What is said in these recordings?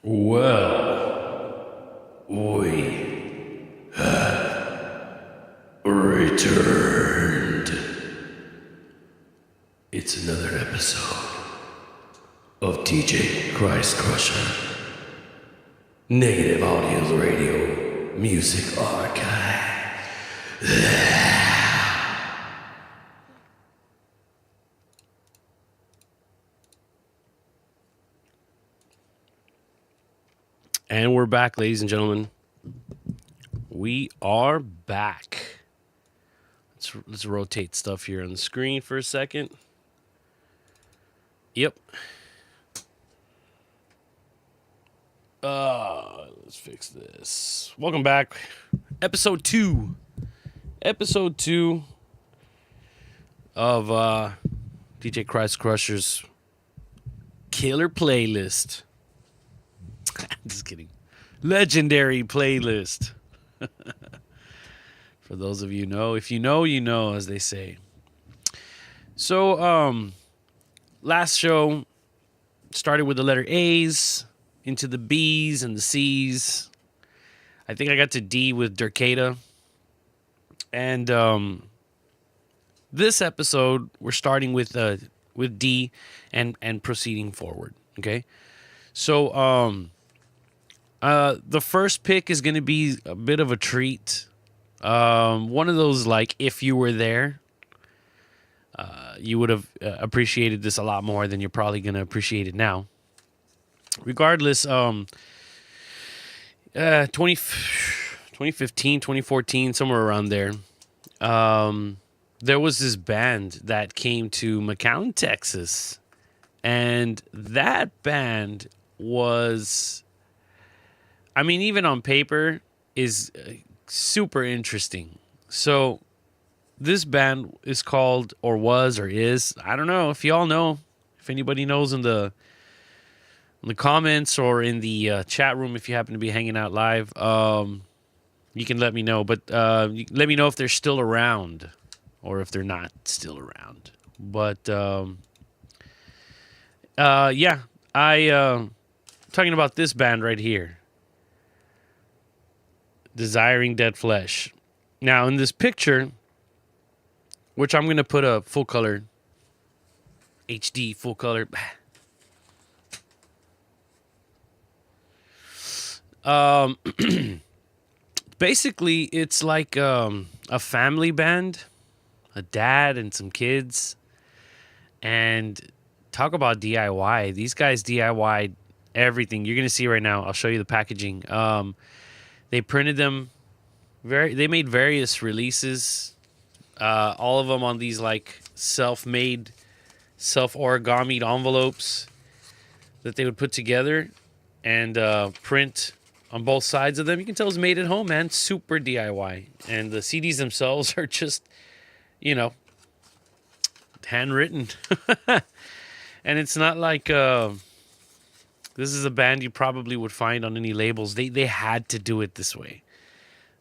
Well, we have returned. It's another episode of DJ Christcrusher. Negative Audio Radio Music Archive. And we're back, ladies and gentlemen. We are back. Let's rotate stuff here on the screen for a second. Yep. Let's fix this. Welcome back. Episode 2. Episode 2 of DJ Christcrusher's killer playlist. Just kidding. Legendary playlist. For those of you who know, if you know, you know, as they say. So, last show started with the letter A's, into the B's and the C's. I think I got to D with Dercata. And this episode, we're starting with D and proceeding forward. Okay? So, the first pick is going to be a bit of a treat. One of those, like, if you were there, you would have appreciated this a lot more than you're probably going to appreciate it now. Regardless, 2015, 2014, somewhere around there, there was this band that came to McAllen, Texas. And that band was... I mean, even on paper, is super interesting. So, this band is called, or was, or is, I don't know, if y'all know, if anybody knows in the comments or in the chat room, if you happen to be hanging out live, you can let me know. But let me know if they're still around, or if they're not still around. But, yeah, talking about this band right here. Desiring Dead Flesh. Now, in this picture, which I'm going to put a full color, HD full color. Basically, it's like a family band, a dad and some kids. And talk about DIY. These guys DIY'd everything. You're going to see right now. I'll show you the packaging. They printed them. They made various releases. All of them on these like self-made, self-origamied envelopes that they would put together and print on both sides of them. You can tell it's made at home, man. Super DIY. And the CDs themselves are just, you know, handwritten. And it's not like... this is a band you probably would find on any labels. They had to do it this way.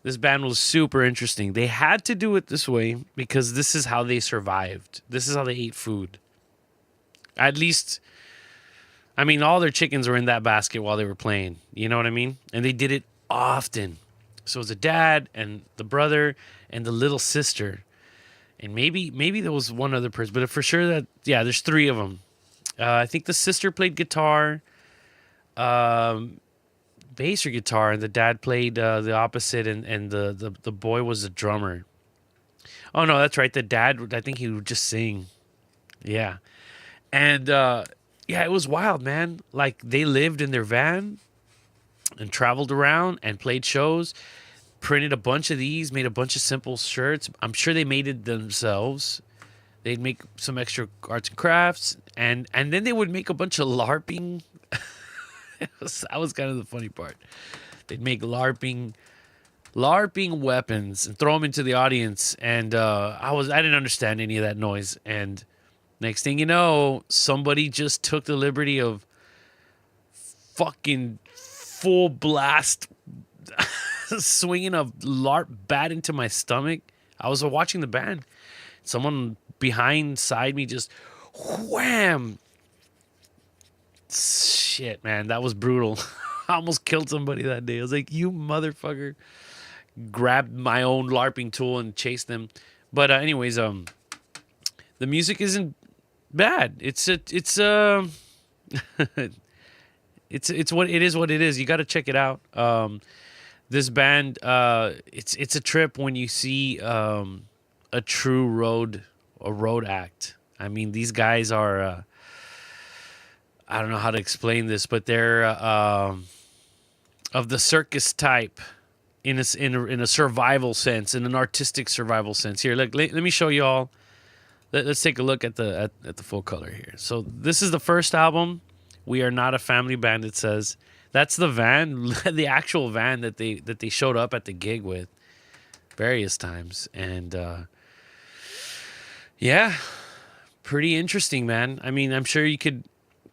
This band was super interesting. They had to do it this way because this is how they survived. This is how they ate food. At least, I mean, all their chickens were in that basket while they were playing. You know what I mean? And they did it often. So it was the dad and the brother and the little sister. And maybe there was one other person. But for sure that, yeah, there's 3 of them. I think the sister played guitar. Bass or guitar, and the dad played the opposite, and the boy was the drummer. Oh no, that's right. The dad, I think he would just sing. Yeah, and yeah, it was wild, man. Like they lived in their van and traveled around and played shows, printed a bunch of these, made a bunch of simple shirts. I'm sure they made it themselves. They'd make some extra arts and crafts, and then they would make a bunch of LARPing. That was kind of the funny part. They'd make LARPing weapons and throw them into the audience, and I didn't understand any of that noise. And next thing you know, somebody just took the liberty of fucking full blast swinging a LARP bat into my stomach. I was watching the band. Someone beside me just wham. Shit, man, that was brutal. I almost killed somebody that day. I was like, you motherfucker. Grabbed my own LARPing tool and chased them. But anyways, the music isn't bad. It's what it is. What it is. You got to check it out. This band, it's a trip when you see a true road act. I mean, these guys are. I don't know how to explain this, but they're of the circus type in a survival sense, in an artistic survival sense. Here, look, let me show you all. Let's take a look at the full color here. So this is the first album. We Are Not a Family Band. It says that's the van, the actual van that they showed up at the gig with various times, and yeah, pretty interesting, man. I mean, I'm sure you could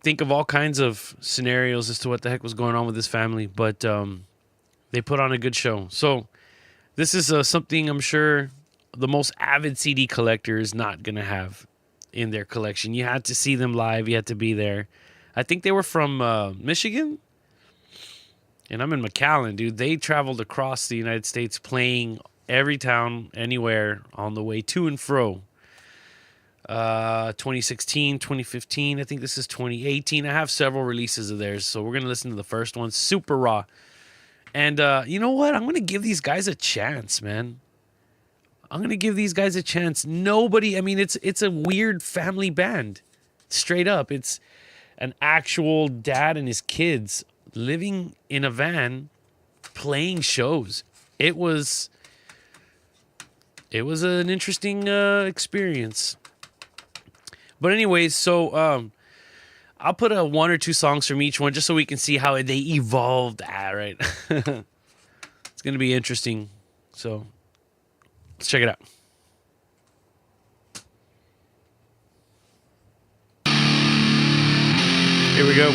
think of all kinds of scenarios as to what the heck was going on with this family, but they put on a good show. So this is something I'm sure the most avid CD collector is not going to have in their collection. You had to see them live. You had to be there. I think they were from Michigan, and I'm in McAllen, dude. They traveled across the United States playing every town, anywhere on the way to and fro. 2016, 2015, I think this is 2018. I have several releases of theirs, so we're going to listen to the first one, Super Raw. And you know what? I'm going to give these guys a chance, man. I'm going to give these guys a chance. Nobody, I mean, it's a weird family band. Straight up. It's an actual dad and his kids living in a van playing shows. It was an interesting experience. But anyways, so I'll put one or two songs from each one just so we can see how they evolved. Right? It's going to be interesting. So let's check it out. Here we go.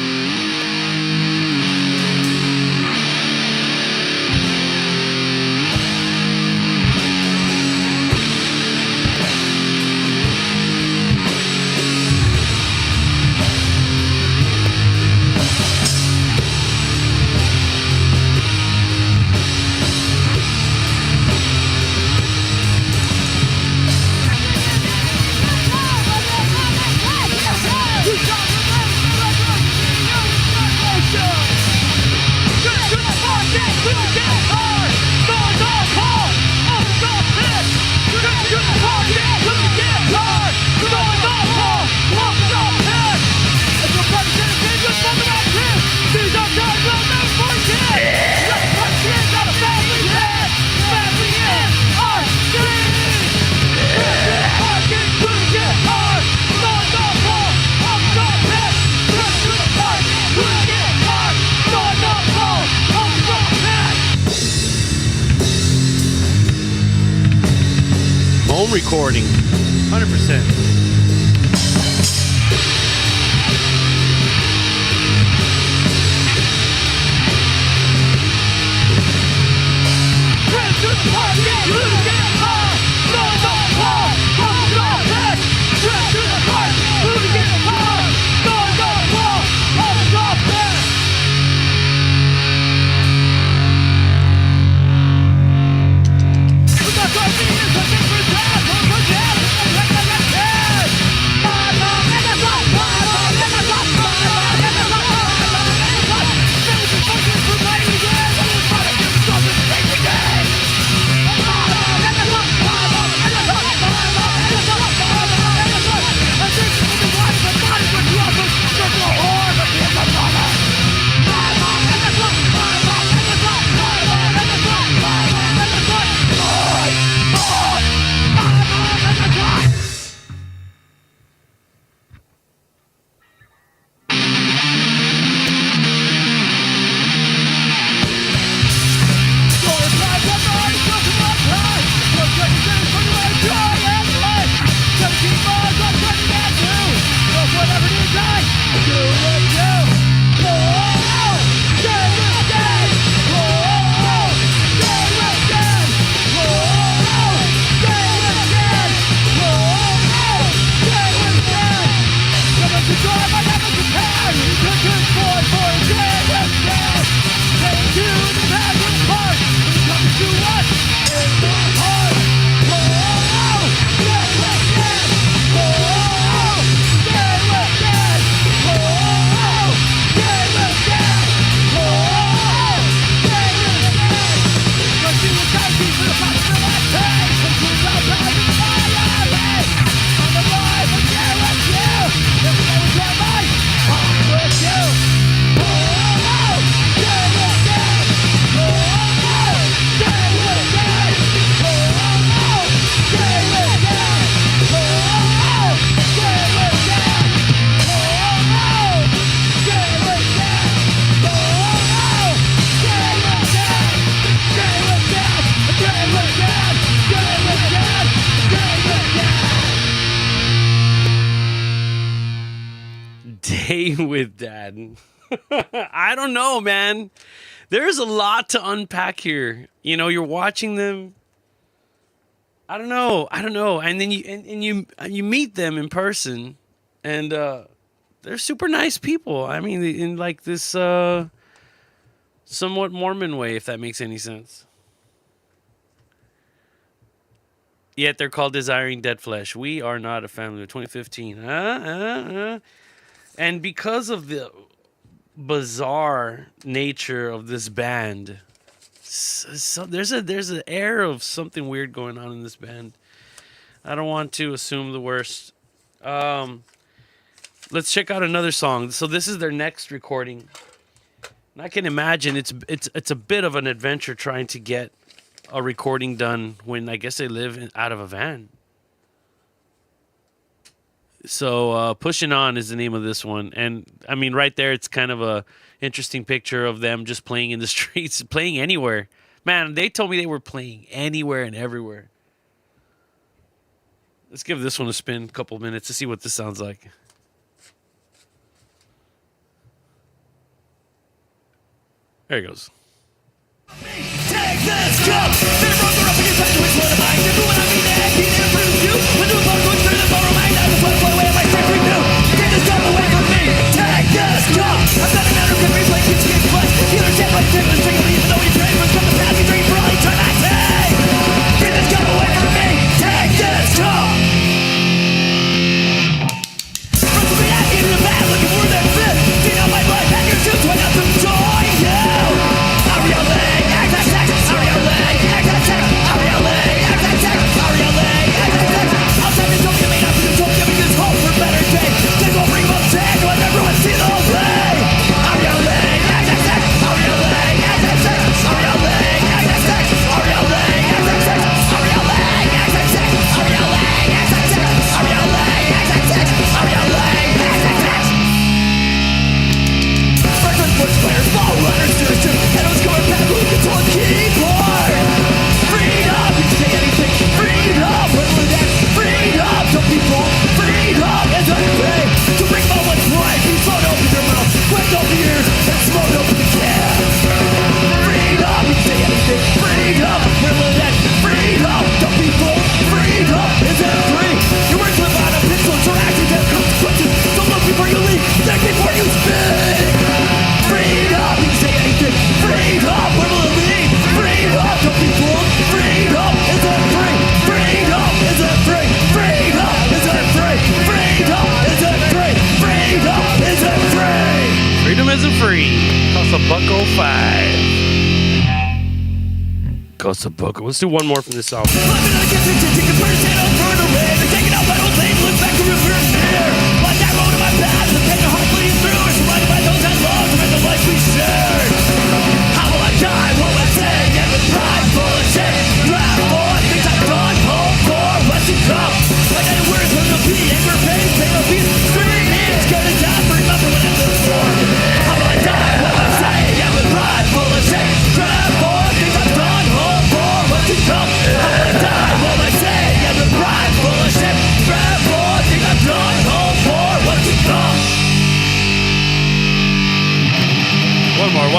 Home recording, 100%. with Dad. I don't know, man. There's a lot to unpack here. You know, you're watching them. I don't know. And then you meet them in person, and they're super nice people. I mean, in like this somewhat Mormon way, if that makes any sense. Yet they're called Desiring Dead Flesh. We are not a family of 2015. And because of the bizarre nature of this band, so there's an air of something weird going on in this band. I don't want to assume the worst. Let's check out another song. So this is their next recording. And I can imagine it's a bit of an adventure trying to get a recording done when I guess they live out of a van. So Pushing On is the name of this one. And I mean, right there, it's kind of a interesting picture of them just playing in the streets, playing anywhere. Man, they told me they were playing anywhere and everywhere. Let's give this one a spin, a couple minutes to see what this sounds like. There it goes. Take this cup. Better run the up against my twitch. What am I to do when I mean that I can't improve you? When the ball goes through the borrow mind, I'm just one away my strength renew. Take this cup away from me. Take this cup. I've got another can replay keeps getting flesh. You understand my tip is strictly even though you trade for something past you drink for all you try not to take. Take this cup away from me. Take this cup. From the beginning to the back, looking for that fit. Take out my life, back your shoes, why not to join you? I'm yelling, I'm yelling, I'm yelling, outside the don't give me nothing, don't give me this hope for a better day. They won't bring up change when everyone see the way. I'm yelling, I'm yelling, I'm yelling, I'm yelling, I'm yelling, I'm yelling, I'm yelling. Breakfast push players, ball runners, citizen, and who's going back, who control the keyboard? Freedom, you can say anything. Freedom, what was that? Freedom, some people. Freedom is everything. To bring about what's right, be slow to open your mouth, quick open your ears, and slow to open the can. Freedom, you can say anything. Freedom, what was that? Freedom, some people. Freedom is everything. Your words live on a pencil, so actions have consequences. Don't look before you leave, think before you speak. Freedom, you can say anything. Freedom, where will it lead? Freedom, don't be fooled. Freedom isn't free. Freedom isn't free. Freedom isn't free. Freedom isn't free. Freedom isn't free. Freedom isn't free. Costs $1.05. Costs $1. Let's do one more from this album. Living in the kitchen, taking first hand out for the rain. They're taking out my old thing, look back to reverse mirror. Like that road in my past, the pain of heart bleeding through. We're surrounded by those I love, and the life we shared. How will I die? What will I say? And with pride, full of shame. Grab for things I've done, hope for what's to come. Like I words from the beat, anger, pain, pain of beat. Screaming, scared to die, remember what I lived for. How will I die? What will I say? And with pride, full of shame. Grab for things I've done, hope for what's to come. How will I die? What will I say? And with pride, full of shame. Grab for things I've done, hope for what's to come. One more.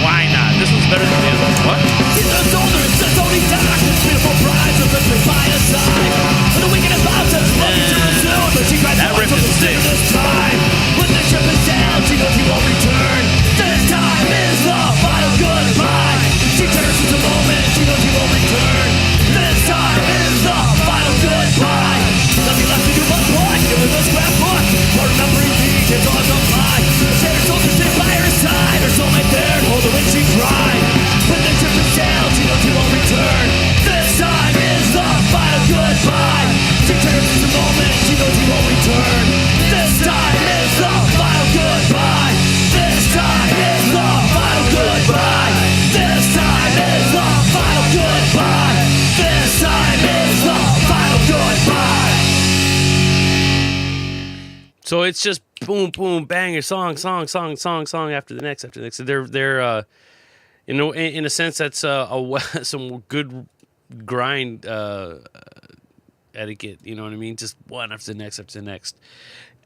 Why not? This one's better than the other one. What? See the shoulders, the Tony Darkness, beautiful prize of the big by his side. And the weekend is about to love to resume, but she cries That out riff from the is sick. this time. When the ship is sailed, she knows he won't return. This time is the final goodbye. She cherishes the moment, she knows he won't return. This time is the final goodbye. Nothing left to do but one, give her the scrapbook. For remembering these, it's all on mine. Say her soul to stay by her side, her soulmate there, hold her when she cried. When the ship is sailed, she knows he won't return. This time is the final goodbye. She cherishes the moment, she knows he won't return. This time is the final goodbye. This time is the final goodbye. This time is the final goodbye. This time is the final goodbye. So it's just boom, boom, banger, song after the next. They're in a sense that's some good grind etiquette. You know what I mean? Just one after the next.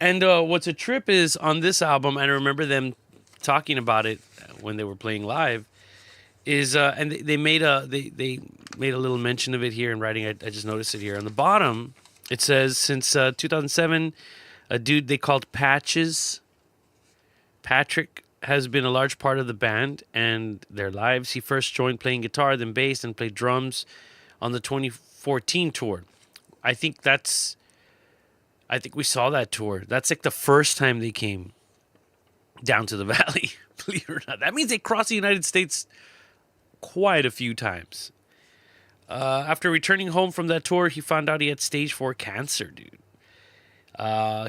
And what's a trip is on this album, and I remember them talking about it when they were playing live, is and they made they made a little mention of it here in writing. I just noticed it here on the bottom. It says since 2007, a dude they called Patches, Patrick, has been a large part of the band and their lives. He first joined playing guitar, then bass, and played drums on the 2014 tour. I think we saw that tour. That's like the first time they came down to the valley, believe it or not. That means they crossed the United States quite a few times. After returning home from that tour, he found out he had stage 4 cancer, dude.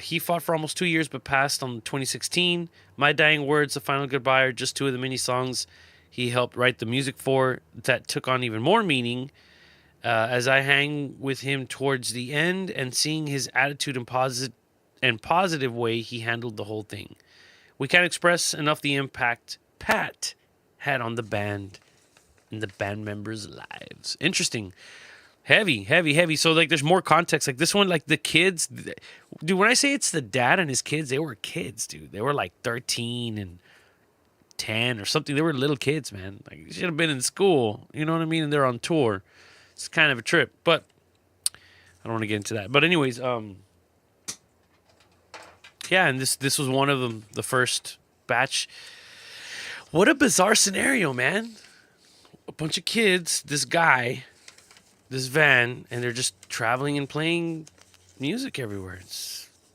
He fought for almost 2 years, but passed on 2016. My Dying Words, The Final Goodbye are just two of the many songs he helped write the music for that took on even more meaning as I hang with him towards the end and seeing his attitude and positive way he handled the whole thing. We can't express enough the impact Pat had on the band and the band members' lives. Interesting. Heavy. So, like, there's more context. Like, this one, like, the kids... Dude, when I say it's the dad and his kids, they were kids, dude. They were, like, 13 and 10 or something. They were little kids, man. Like, they should have been in school. You know what I mean? And they're on tour. It's kind of a trip. But I don't want to get into that. But anyways, yeah, and this was one of them, the first batch. What a bizarre scenario, man. A bunch of kids, this guy... this van, and they're just traveling and playing music everywhere.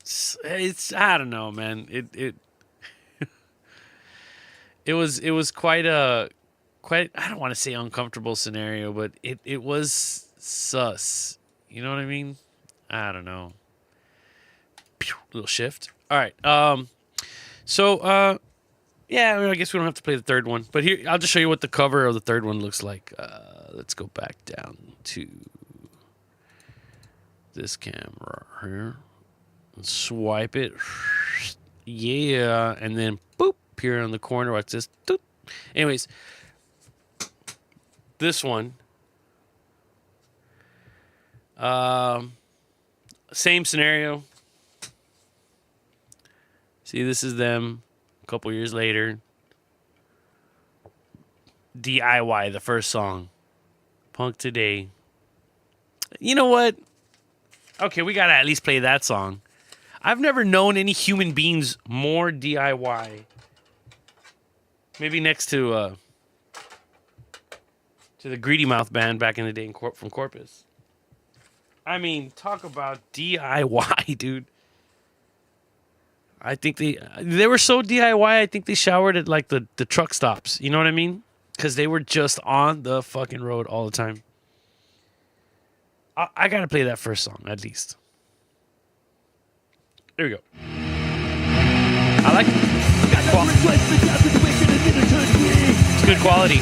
It's I don't know, man. It was quite I don't want to say uncomfortable scenario, but it was sus. You know what I mean? I don't know. Little shift. All right. Yeah, I mean, I guess we don't have to play the third one, but here I'll just show you what the cover of the third one looks like. Let's go back down to this camera here. Let's swipe it. Yeah, and then boop here on the corner. Watch this. Doop. Anyways, this one. Same scenario. See, this is them. Couple years later, DIY, the first song, Punk Today. You know what? Okay, we gotta at least play that song. I've never known any human beings more DIY. Maybe next to the Greedy Mouth band back in the day from Corpus. I mean, talk about DIY, dude. I think they were so DIY, I think they showered at, like, the truck stops. You know what I mean? Because they were just on the fucking road all the time. I got to play that first song, at least. There we go. I like it. It's good quality.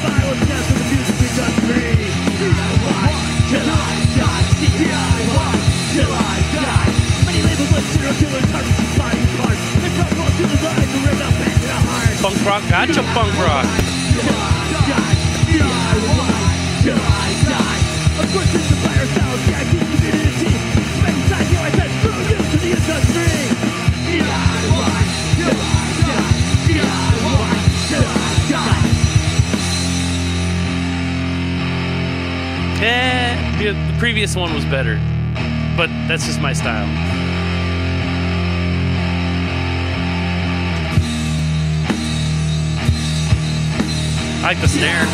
Punk rock, gotcha, punk rock. The previous one was better, but that's just my style. I like the snare.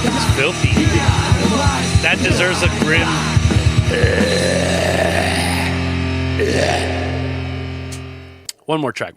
It's filthy. That deserves a grim. One more track.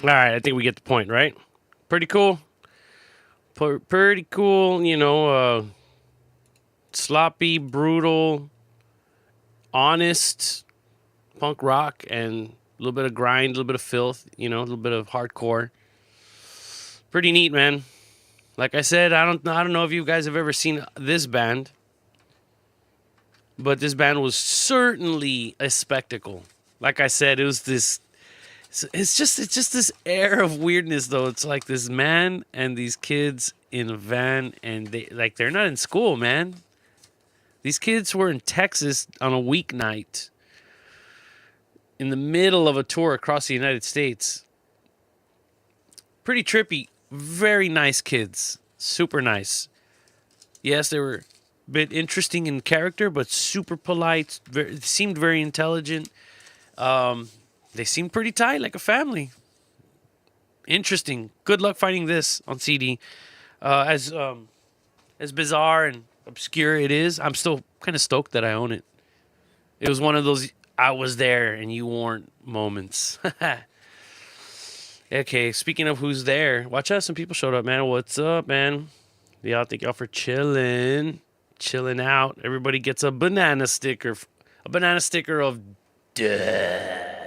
All right, I think we get the point, right? Pretty cool. Pretty cool, sloppy, brutal, honest punk rock, and a little bit of grind, a little bit of filth, a little bit of hardcore. Pretty neat, man. Like I said, I don't know if you guys have ever seen this band, but this band was certainly a spectacle. Like I said, it was this. It's just this air of weirdness, though. It's like this man and these kids in a van, and they're not in school, man. These kids were in Texas on a weeknight in the middle of a tour across the United States. Pretty trippy. Very nice kids. Super nice. Yes, they were a bit interesting in character, but super polite. Seemed very intelligent. They seemed pretty tight, like a family. Interesting. Good luck finding this on CD. As bizarre and obscure it is, I'm still kind of stoked that I own it. It was one of those I was there and you weren't moments. Okay, speaking of who's there, watch out, some people showed up, man. What's up, man? Y'all, thank y'all for chilling out. Everybody gets a banana sticker of death.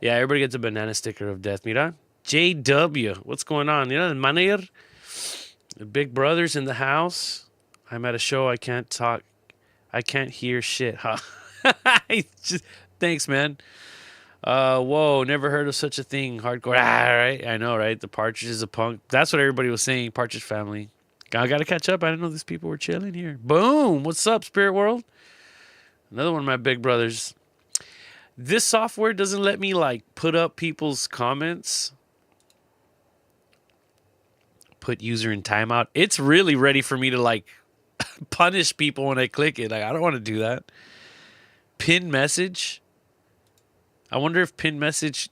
Yeah, everybody gets a banana sticker of death. Mira, JW, what's going on? You know, N.A.R. The big brother's in the house. I'm at a show. I can't talk. I can't hear shit. Huh? Thanks, man. Whoa, never heard of such a thing. Hardcore. Right? I know, right? The Partridge is a punk. That's what everybody was saying. Partridge family. I got to catch up. I didn't know these people were chilling here. Boom. What's up, Spirit World? Another one of my big brothers. This software doesn't let me, put up people's comments. Put user in timeout. It's really ready for me to, punish people when I click it. I don't want to do that. Pin message. I wonder if pin message...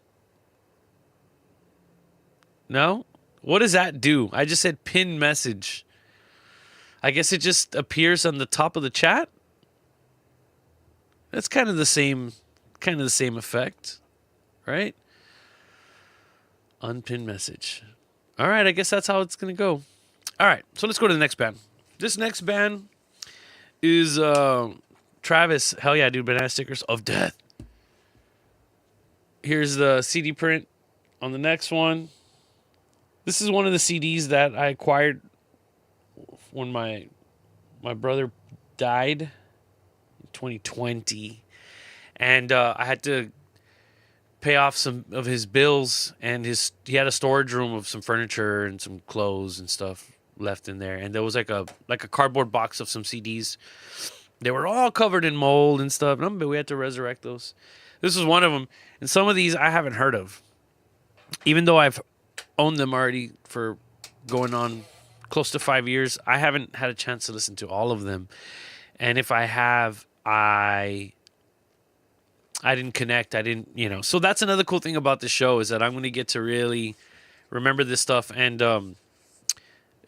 No? What does that do? I just said pin message. I guess it just appears on the top of the chat. That's kind of the same effect, right? Unpin message. All right, I guess that's how it's going to go. All right, so let's go to the next band. This next band is Travis. Hell yeah, dude. Banana stickers of death. Here's the CD print on the next one. This is one of the CDs that I acquired when my brother died in 2020. And I had to pay off some of his bills, and he had a storage room of some furniture and some clothes and stuff left in there. And there was like a cardboard box of some CDs. They were all covered in mold and stuff, but we had to resurrect those. This was one of them. And some of these I haven't heard of, even though I've owned them already for going on close to 5 years. I haven't had a chance to listen to all of them. And if I have, I didn't connect. I didn't, So that's another cool thing about this show, is that I'm going to get to really remember this stuff. And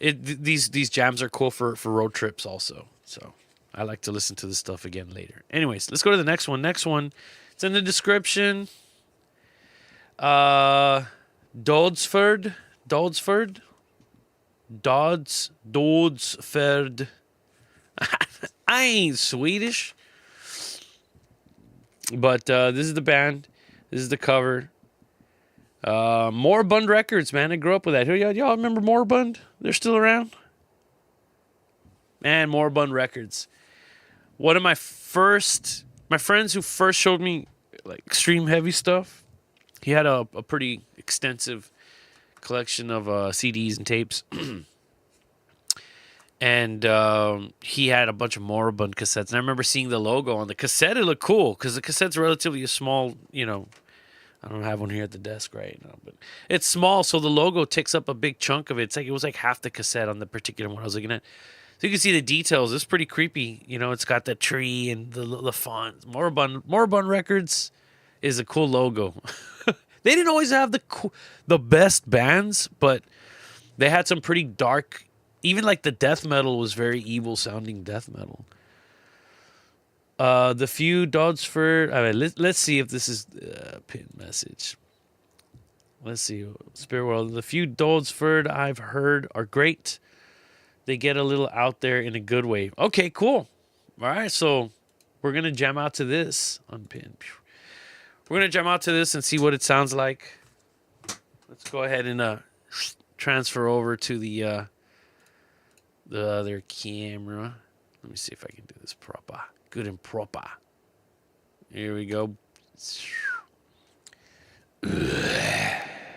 these jams are cool for road trips also. So I like to listen to this stuff again later. Anyways, let's go to the next one. Next one, it's in the description. Dodsferd. Dodsferd. I ain't Swedish. But this is the band. This is the cover. Moribund Records, man. I grew up with that. Y'all remember Moribund? They're still around? Man, Moribund Records. One of my friends who first showed me extreme heavy stuff. He had a pretty extensive collection of CDs and tapes. And he had a bunch of Moribund cassettes. And I remember seeing the logo on the cassette. It looked cool because the cassette's relatively a small, I don't have one here at the desk right now. But it's small, so the logo takes up a big chunk of it. It was like half the cassette on the particular one I was looking at. So you can see the details. It's pretty creepy. It's got the tree and the font. Moribund Records is a cool logo. They didn't always have the best bands, but they had some pretty dark... Even the death metal was very evil sounding death metal. The few Dodsferd. All right, let's see if this is pin message. Let's see. Spirit World. The few Dodsferd I've heard are great. They get a little out there in a good way. Okay, cool. All right, so we're going to jam out to this. Unpin. We're going to jam out to this and see what it sounds like. Let's go ahead and transfer over to the other camera. Let me see if I can do this proper. Good and proper. Here we go.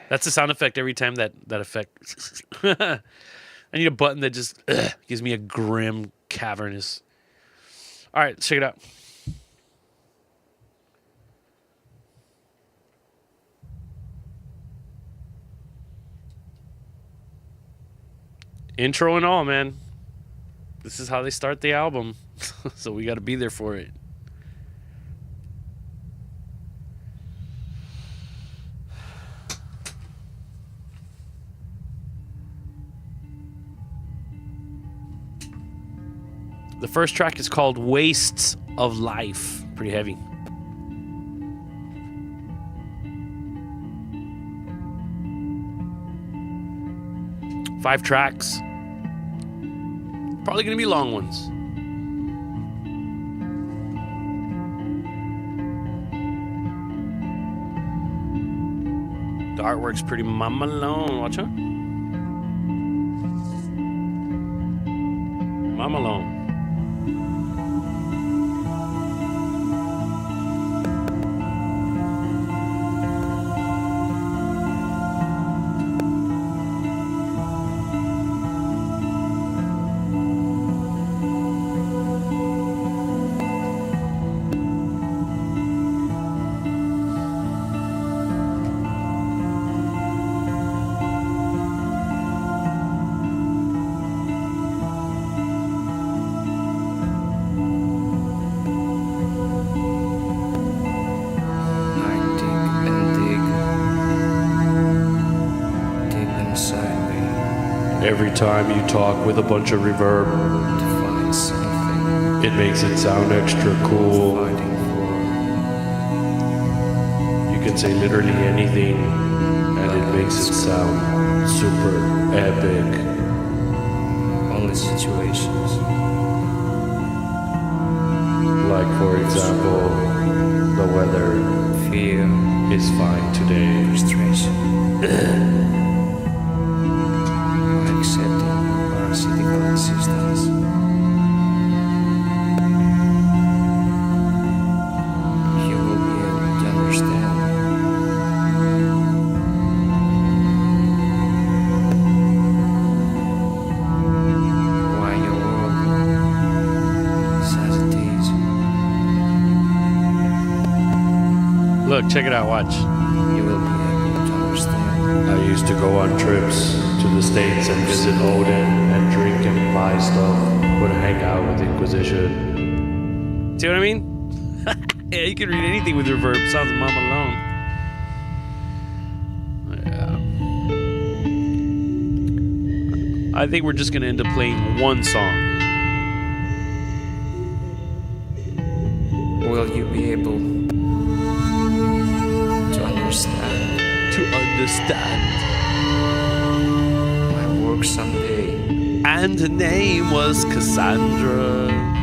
That's the sound effect every time that effect. I need a button that just gives me a grim, cavernous. All right, check it out. Intro and all, man. This is how they start the album. So we got to be there for it. The first track is called Wastes of Life. Pretty heavy. Five tracks. Probably going to be long ones. The artwork's pretty mama alone. Watch out. Mama alone. Every time you talk with a bunch of reverb, to find something, it makes it sound extra cool. fighting for, You can say literally anything, and it makes it sound super epic. only situations, Like, for example, the weather fear, is fine today. frustration. Accepting your parasitical existence. You will be able to understand why your world is as it is. Look, check it out, watch. You will be able to understand. I used to go on trips to the States and visit Odin and drink and buy stuff. Would hang out with Inquisition. See what I mean? Yeah, you can read anything with reverb. Sounds mama alone. Yeah. I think we're just gonna end up playing one song. Will you be able to understand To understand. my work someday? And her name was Cassandra.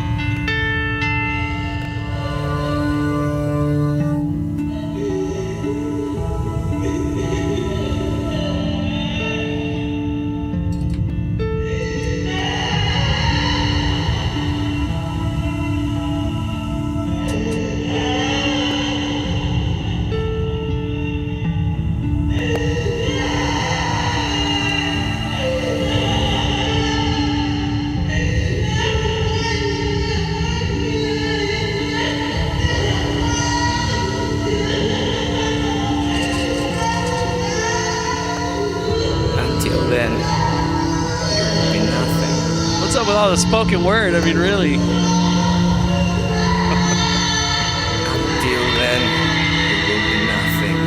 Until then, you will be nothing. What's up with all the spoken word? I mean, really? Until then, you will be nothing.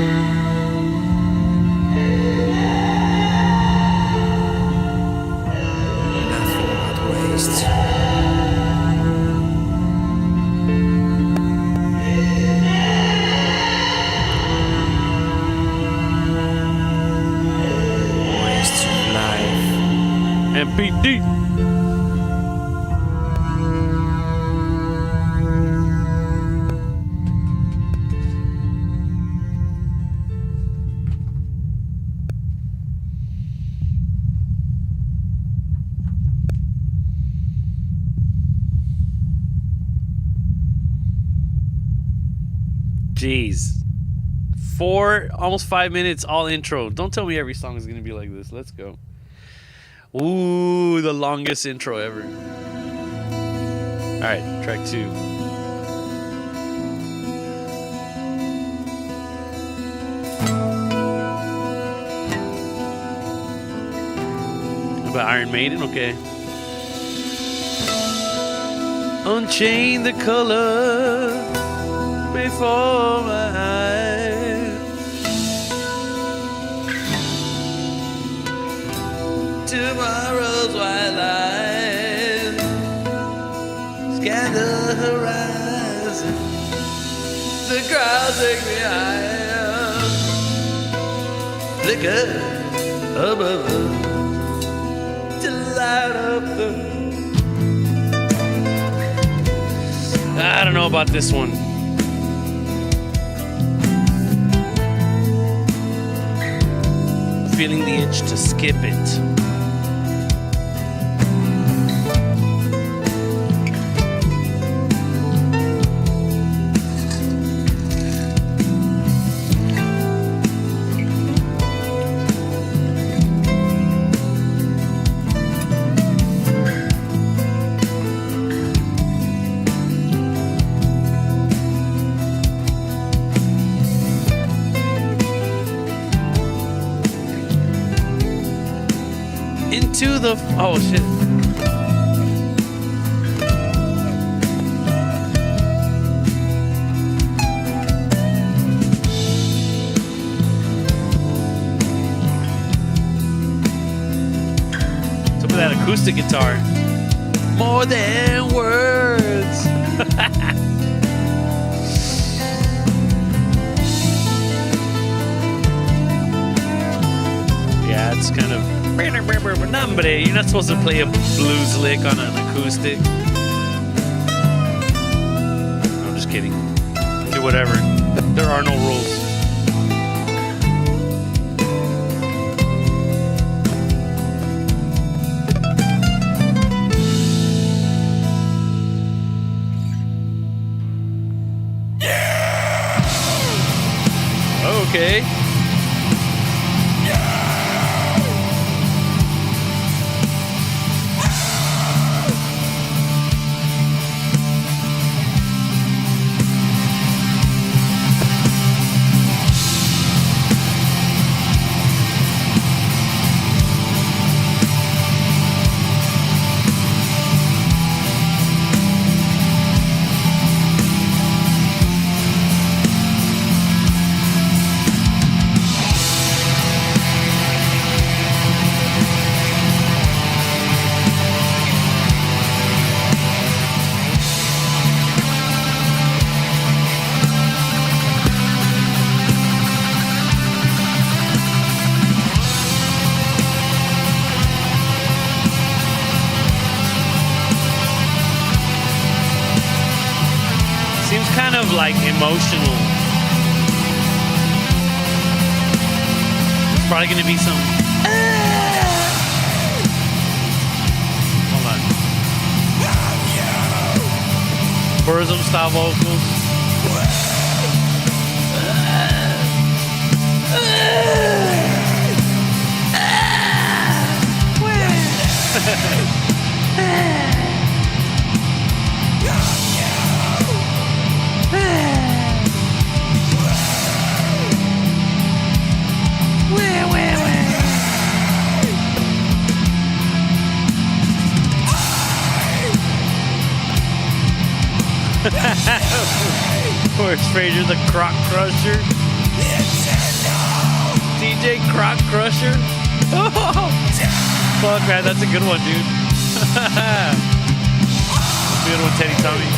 Nothing but wastes. D. Jeez. 4, almost 5 minutes, all intro. Don't tell me every song is going to be like this. Let's go. Ooh, the longest intro ever. All right, track 2. About Iron Maiden? Okay. Unchain the color before my eyes. Tomorrow's white line. Scan the horizon. The crowd take me higher. Flicker above to light up the. I don't know about this one. Feeling the itch to skip it. Into the oh shit. Some of that acoustic guitar. More than words. Yeah, it's kind of. You're not supposed to play a blues lick on an acoustic. I'm just kidding. Do whatever. There are no rules. Okay. Seems kind of like emotional. It's probably going to be some. Hold on. Burzum style vocals. Where's Fraser the Croc Crusher? DJ Croc Crusher? Oh, fuck, man, that's a good one, dude. Good one, Teddy Tommy.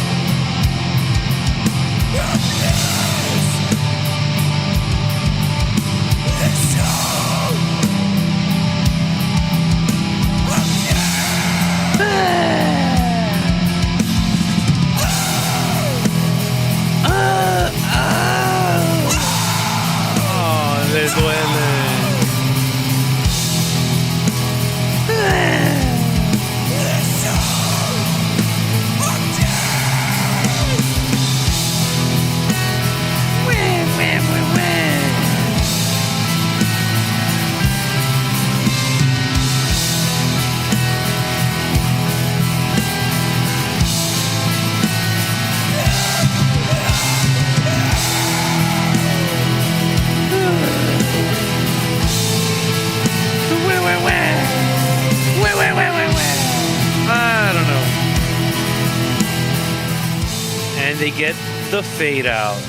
they get the fade out.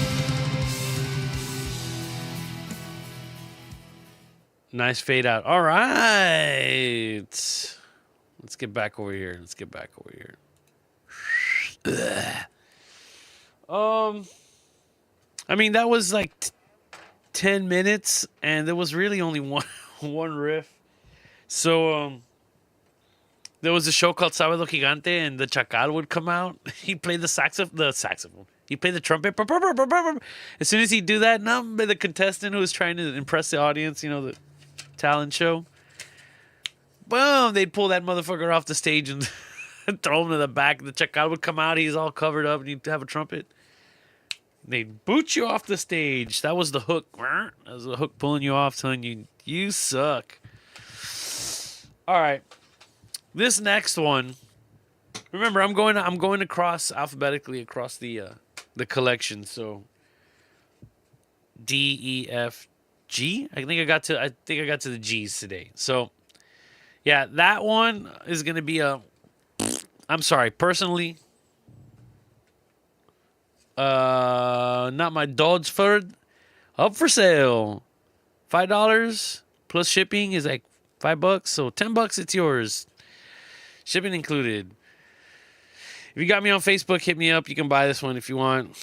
Nice fade out. All right. Let's get back over here. I mean, that was like 10 minutes, and there was really only one riff. So, there was a show called Sábado Gigante, and the Chacal would come out. He played the saxophone. He played the trumpet. As soon as he'd do that, the contestant who was trying to impress the audience, the talent show, boom, they'd pull that motherfucker off the stage and throw him to the back. The Chacal would come out. He's all covered up, and he'd have a trumpet. They'd boot you off the stage. That was the hook. That was the hook pulling you off, telling you, you suck. All right. This next one, remember, I'm going across alphabetically across the collection. So D, E, F, G. I think I got to the G's today. So yeah, that one is gonna be I'm sorry, personally. Not my Dodsferd. Up for sale. $5 plus shipping is like $5. So $10, it's yours. Shipping included. If you got me on Facebook, hit me up. You can buy this one if you want.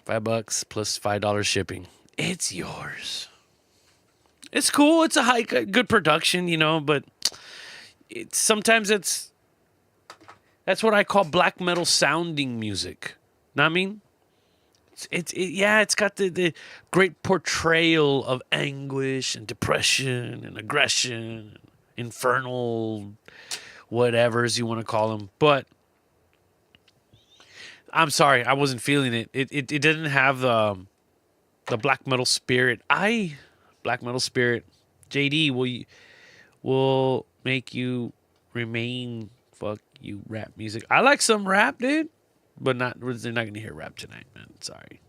$5 plus $5 shipping. It's yours. It's cool. It's a good production, but sometimes that's what I call black metal sounding music. Know what I mean? It's got the great portrayal of anguish and depression and aggression, infernal whatevers you want to call them. But I'm sorry, I wasn't feeling it. It didn't have the black metal spirit. Black metal spirit. JD will make you remain. Fuck you, rap music. I like some rap, dude. But they're not going to hear rap tonight, man. Sorry.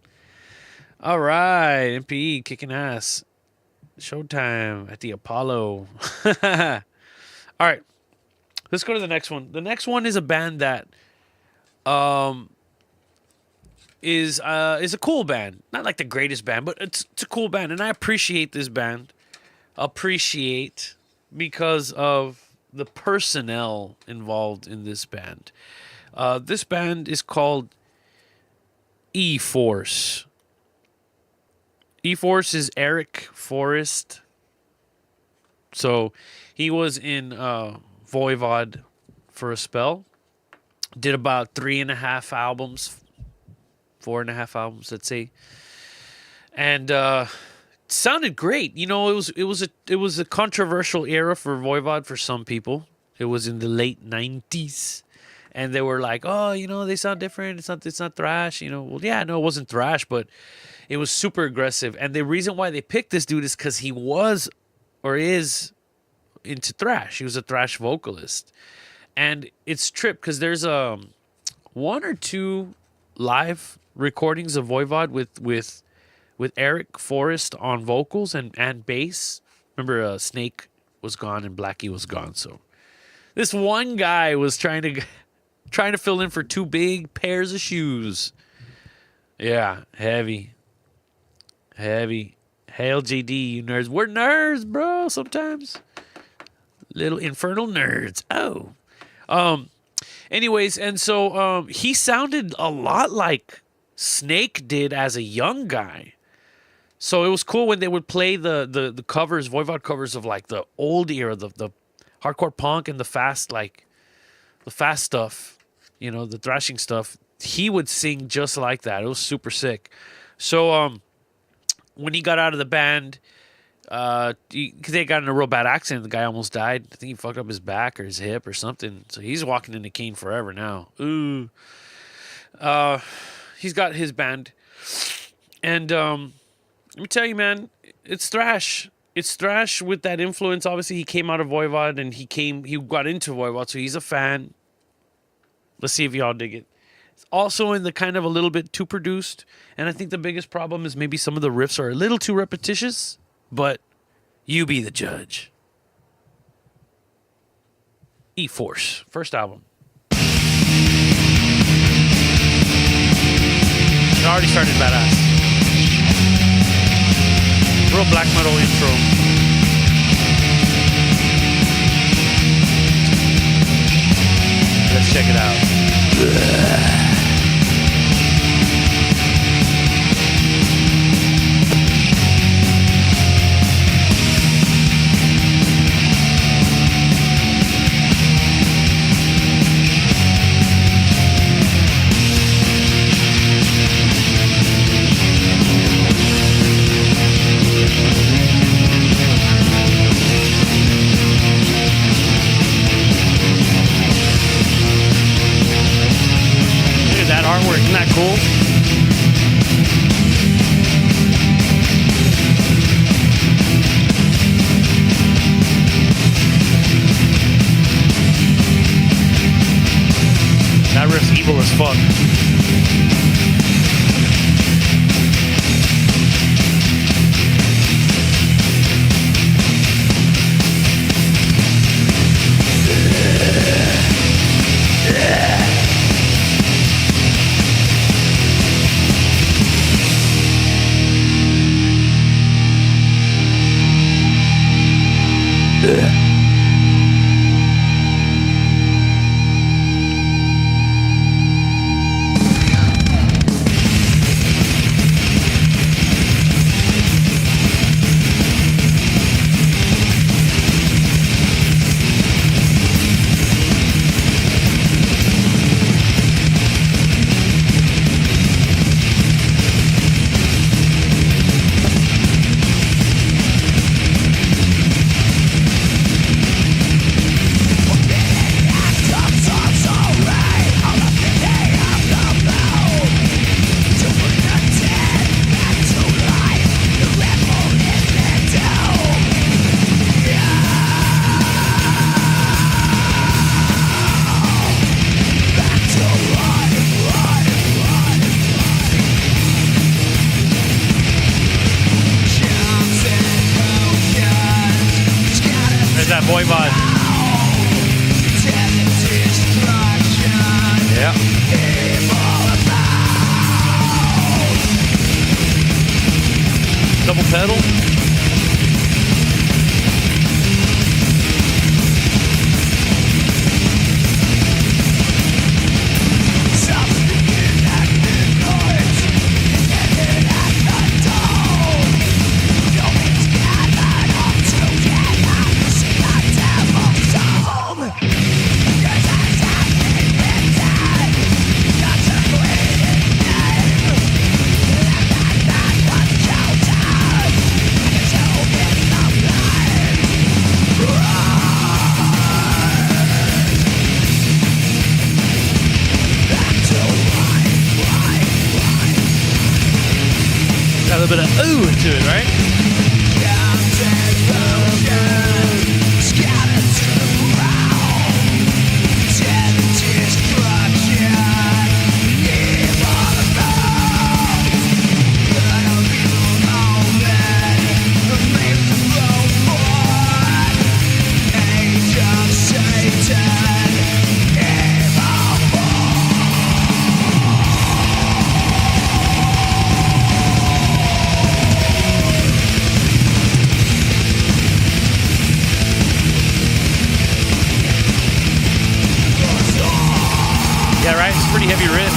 All right. MPE kicking ass. Showtime at the Apollo. All right. Let's go to the next one. The next one is a band that is a cool band. Not like the greatest band, but it's a cool band. And I appreciate this band. Because of the personnel involved in this band. This band is called E-Force. E-Force is Eric Forrest. So he was in Voivod for a spell. Did about 4.5 albums, let's say. And sounded great. It was a controversial era for Voivod for some people. It was in the late 90s. And they were like, oh, they sound different. It's not thrash. Well, yeah, no, it wasn't thrash, but it was super aggressive. And the reason why they picked this dude is because he was or is into thrash. He was a thrash vocalist. And it's tripped because there's one or two live recordings of Voivod with Eric Forrest on vocals and bass. Remember, Snake was gone and Blackie was gone. So this one guy was trying to fill in for two big pairs of shoes. Yeah, heavy. Hail JD, you nerds. We're nerds, bro, sometimes. Little infernal nerds. Oh. Anyways, and so he sounded a lot like Snake did as a young guy. So it was cool when they would play the covers, Voivod covers of like the old era, the hardcore punk and the fast stuff, the thrashing stuff. He would sing just like that. It was super sick. So when he got out of the band, because they got in a real bad accident, the guy almost died. I think he fucked up his back or his hip or something. So he's walking in a cane forever now. Ooh. He's got his band. And let me tell you, man, it's thrash. It's thrash with that influence. Obviously, he came out of Voivod and he got into Voivod, so he's a fan. Let's see if y'all dig it. It's also in the kind of a little bit too produced. And I think the biggest problem is maybe some of the riffs are a little too repetitious, but you be the judge. E-Force, first album. It already started badass. Real black metal intro. Let's check it out. Isn't that cool? That riff's evil as fuck. That boy bod. Yeah. Double pedal. Got a little bit of ooh to it, right? Yeah, right? It's a pretty heavy riff.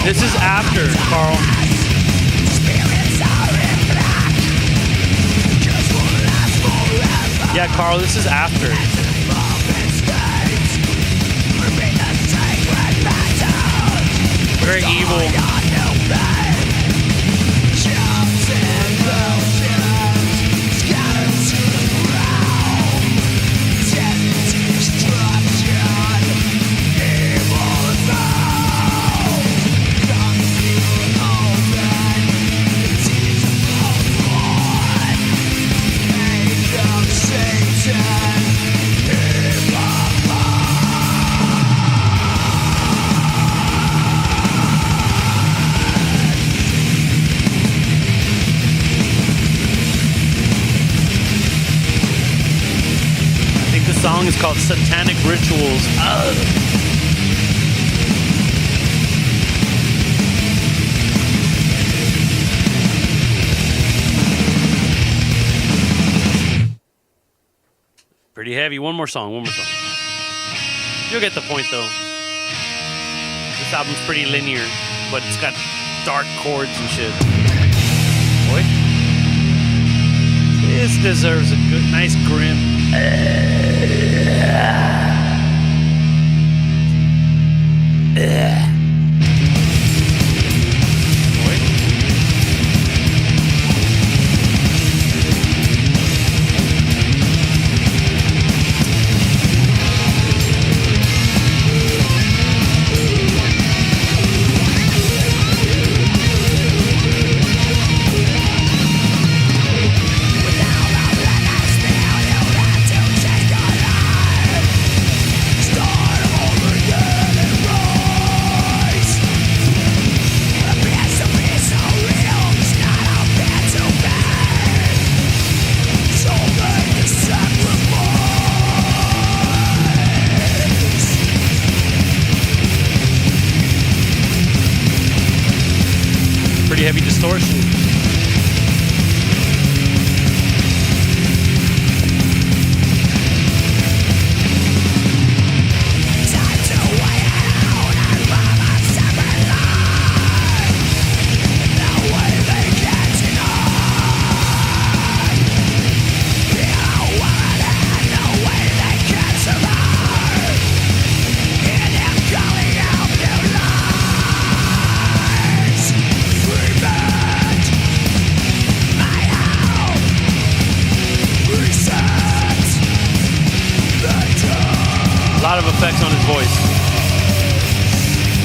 This is after, Carl. Yeah, Carl, this is after. Very evil. The song is called Satanic Rituals. Pretty heavy. One more song. You'll get the point, though. This album's pretty linear, but it's got dark chords and shit. Boy. This deserves a good, nice grim. Heavy distortion. A lot of effects on his voice.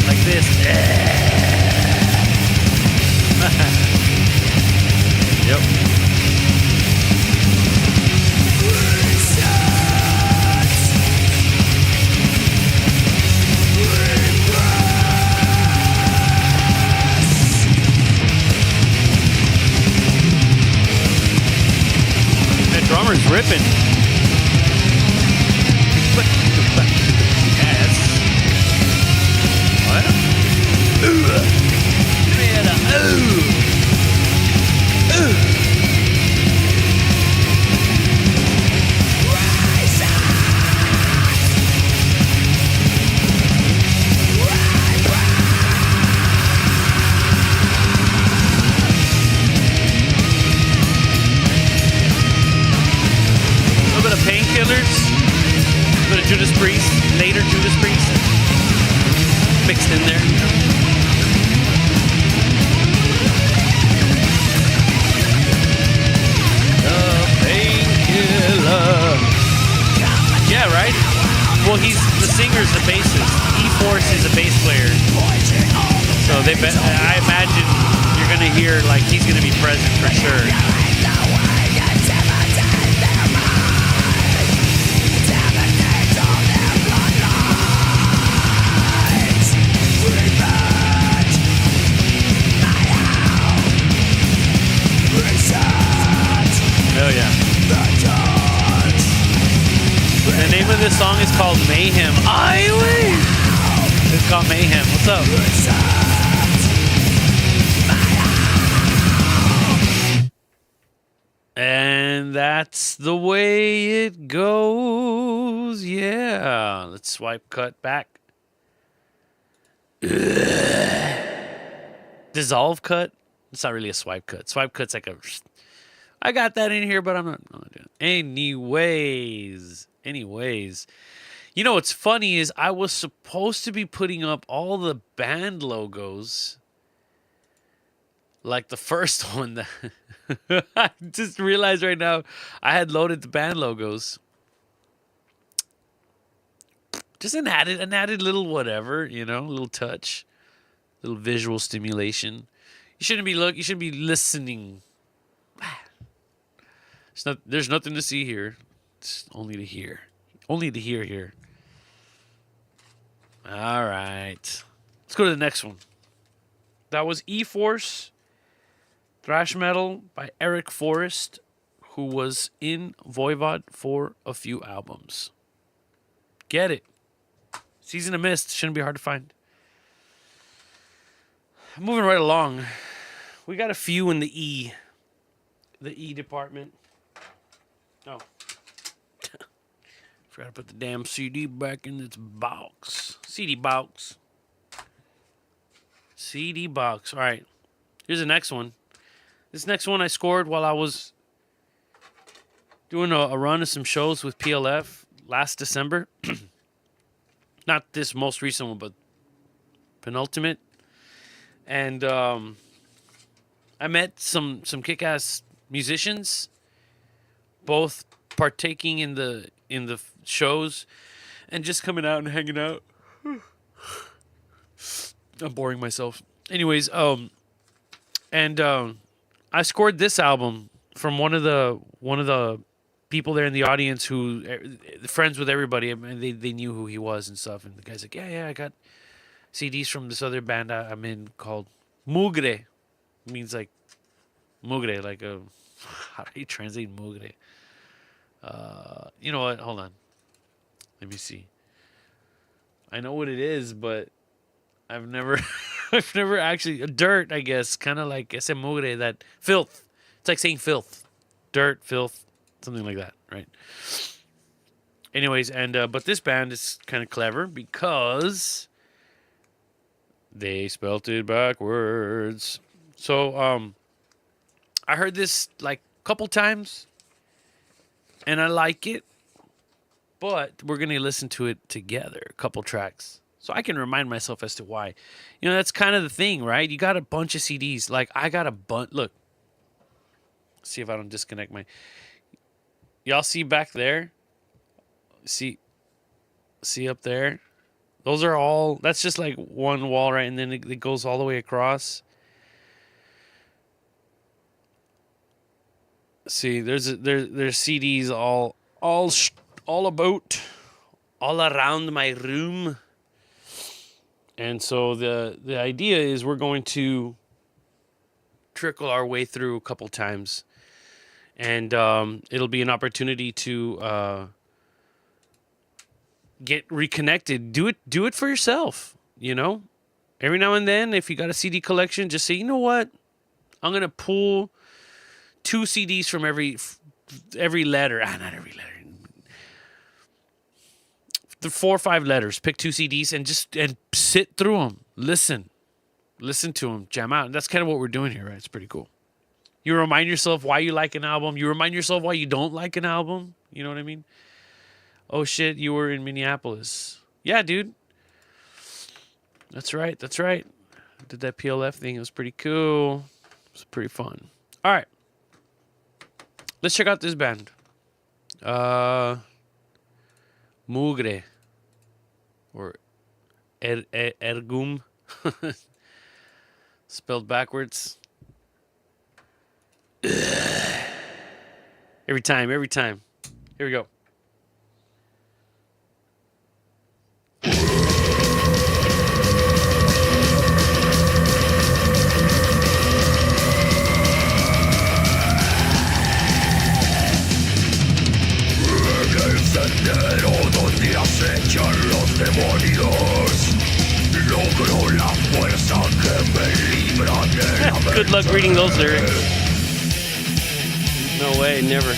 Like this. Yep. That drummer's ripping. Judas Priest, later Judas Priest, mixed in there. The Painkiller. Yeah, right? Well, he's the singer's the bassist. E-Force is a bass player. So I imagine you're gonna hear like he's gonna be present for sure. Hell yeah. The name of this song is called Mayhem. It's called Mayhem. What's up? And that's the way it goes. Yeah. Let's swipe cut back. Dissolve cut? It's not really a swipe cut. Swipe cut's like a I got that in here, but I'm not doing it. Anyways. You know what's funny is I was supposed to be putting up all the band logos. Like the first one that I just realized right now I had loaded the band logos. Just an added little whatever, you know, a little touch, little visual stimulation. You shouldn't be listening. There's nothing to see here. It's only to hear. Only to hear here. All right. Let's go to the next one. That was E-Force thrash metal by Eric Forrest, who was in Voivod for a few albums. Get it. Season of Mist shouldn't be hard to find. Moving right along. We got a few in the E department. Oh. Forgot to put the damn CD back in its box. CD box. All right. Here's the next one. This next one I scored while I was doing a run of some shows with PLF last December. Not this most recent one, but penultimate. And I met some kick-ass musicians, both partaking in the shows and just coming out and hanging out. I'm boring myself. Anyways, I scored this album from one of the people there in the audience who friends with everybody. I mean, they knew who he was and stuff. And the guy's like, yeah, I got CDs from this other band I'm in called Mugre. It means like mugre, like a how do you translate mugre? You know what? Hold on. Let me see. I know what it is, but I've never actually dirt. I guess kind of like ese mugre, that filth. It's like saying filth, dirt, filth. Something like that, right? Anyways, but this band is kind of clever because they spelt it backwards. So I heard this like a couple times, and I like it. But we're gonna listen to it together, a couple tracks, so I can remind myself as to why. You know, that's kind of the thing, right? You got a bunch of CDs. Like I got a bunch. Look, see if I don't disconnect my. Y'all see back there? See up there? Those are all, that's just like one wall, right? And then it goes all the way across. See, there's CDs all about, all around my room. And so the idea is we're going to trickle our way through a couple times. And it'll be an opportunity to get reconnected. Do it for yourself, you know? Every now and then, if you got a CD collection, just say, you know what? I'm going to pull 2 CDs from every letter. Not every letter. The 4 or 5 letters. Pick 2 CDs and sit through them. Listen to them. Jam out. And that's kind of what we're doing here, right? It's pretty cool. You remind yourself why you like an album. You remind yourself why you don't like an album. You know what I mean? Oh, shit, you were in Minneapolis. Yeah, dude. That's right. I did that PLF thing. It was pretty cool. It was pretty fun. All right. Let's check out this band. Mugre. Or Ergum. Spelled backwards. Every time. Here we go. Todos días echan los demonios. Logro la fuerza que me libra de la Good luck reading those lyrics. No way, never.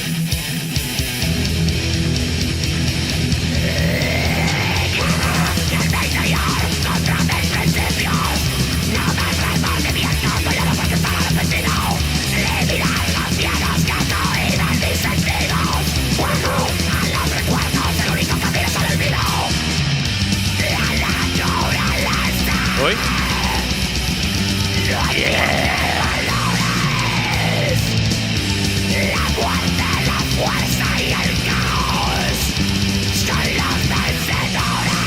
fuerza y el caos son los vencedores.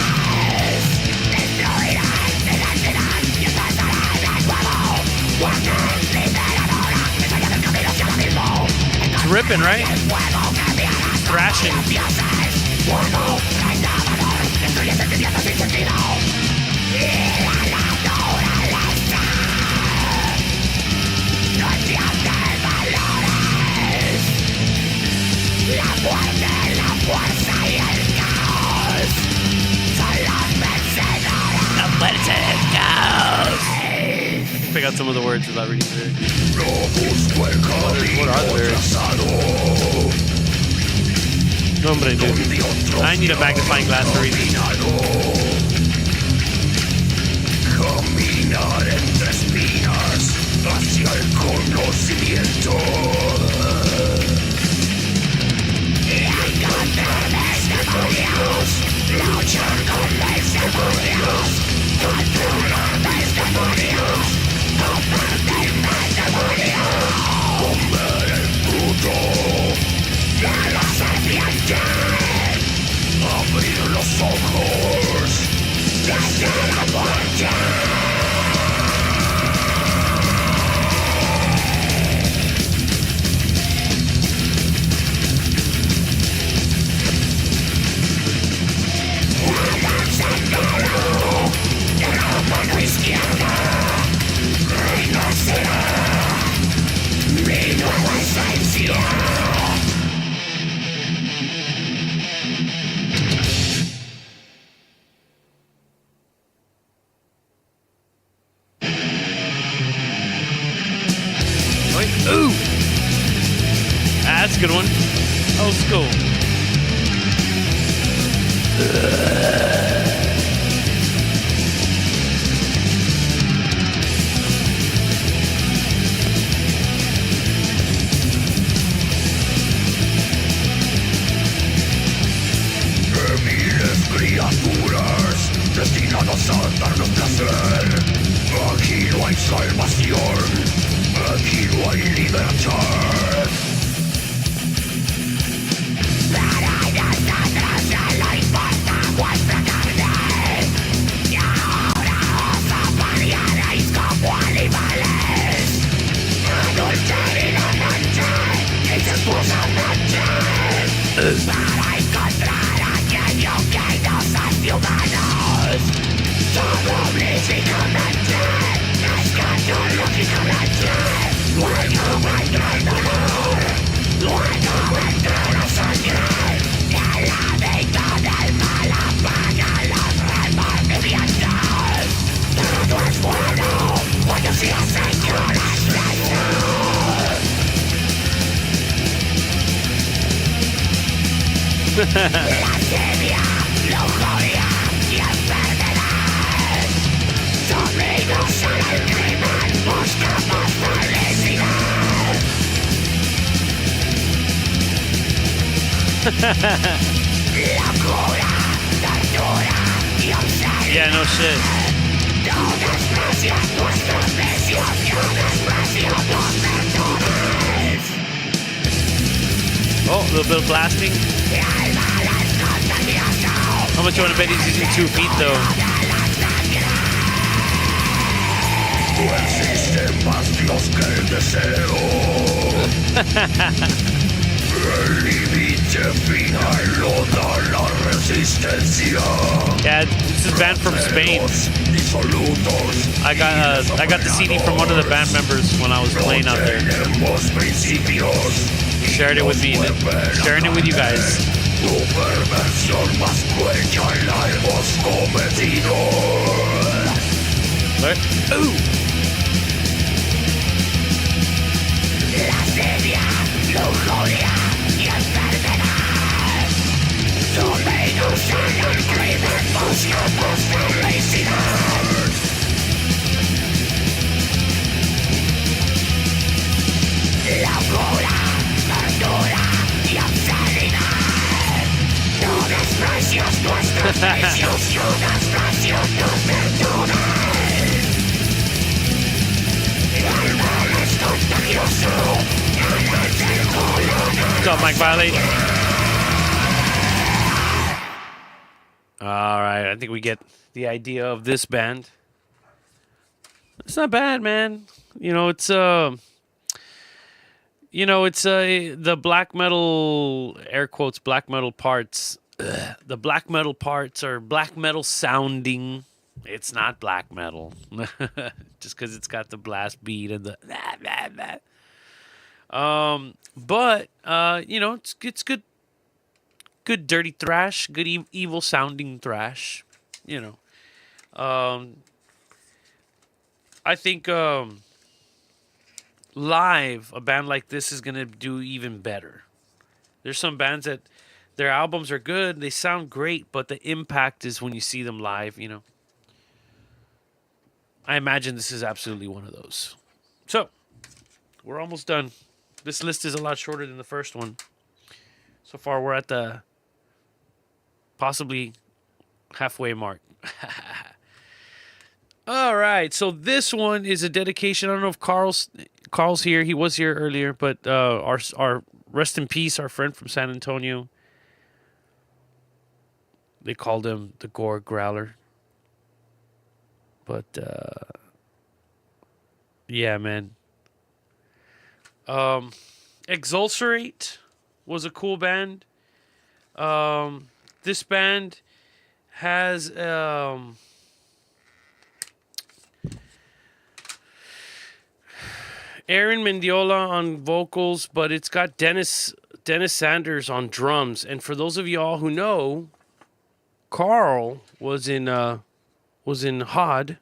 Destruirán, serán y empezarán de nuevo. Fuerza liberadora, ensaya del camino hacia el abismo. It's ripping, right? Thrashing. Fuego renovador, destruye sentimientos sin sentido. Y la naturaleza no entiende valores. La muerte, la fuerza y el caos son los vencedores. La fuerza y el caos. Pick out some of the words without reading the lyrics. No busco el camino trazado. No, hombre, dude. I need a magnifying glass to read this. Caminar entre espinas hacia el conocimiento. Y encontrar mis demonios, luchar con mis demonios, controlar mis demonios, convertir mis demonios, comer el fruto de la serpiente, abrir los ojos desde la muerte. El sendero de la mano izquierda renacerá mi nueva esencia. Ooh! That's a good one. Old school. Miles criaturas destinadas a darnos placer. Aquí no hay salvación. Aquí no hay libertad. Para nosotros solo importa vuestra carne. Y ahora os aparearéis como animales. Adulteradamente y sexuosamente. Para encontrar aquello que nos hace humanos. Todo físicamente, escatológicamente. Luego vendrá el dolor, luego vendrá la sangre. Y la vida del mal apaga los remordimientos. Todo es bueno cuando se hace con lascivia, lujuria y enfermedad. Sumidos en el crimen buscamos felicidad. Locura, tortura y obsesión. Yeah, no shit. No desprecias nuestros vicios, no desprecias tus virtudes. Oh, a little bit of blasting. How much you want to bet he's using 2 feet, though? No existe más Dios que el deseo. El límite final lo da la resistencia. Yeah, this is band from Spain. I got the CD from one of the band members when I was playing out there. Shared it with me, sharing it with you guys. Tu perversión más cruenta la hemos cometido. What? Ooh! Lascivia, lujuria y enfermedad. Sumidos en el crimen buscamos felicidad. Locura, tortura y obscenidad. No desprecias nuestros vicios, no desprecias tus virtudes. El mal es contagioso, el círculo no job, Mike Valley. All right, I think we get the idea of this band. It's not bad, man. It's the black metal, air quotes, black metal parts. The black metal parts are black metal sounding. It's not black metal, just because it's got the blast beat and the But it's good dirty thrash, good evil sounding thrash. I think live a band like this is gonna do even better. There's some bands that their albums are good, they sound great, but the impact is when you see them live. I imagine this is absolutely one of those. So we're almost done. This list is a lot shorter than the first one. So far, we're at the possibly halfway mark. All right, so this one is a dedication. I don't know if Carl's here. He was here earlier, but our rest in peace, our friend from San Antonio. They called him the Gore Growler. But yeah, man. Exculcerate was a cool band. This band has Aaron Mendiola on vocals, but it's got Dennis Sanders on drums. And for those of y'all who know, Carl was in HOD,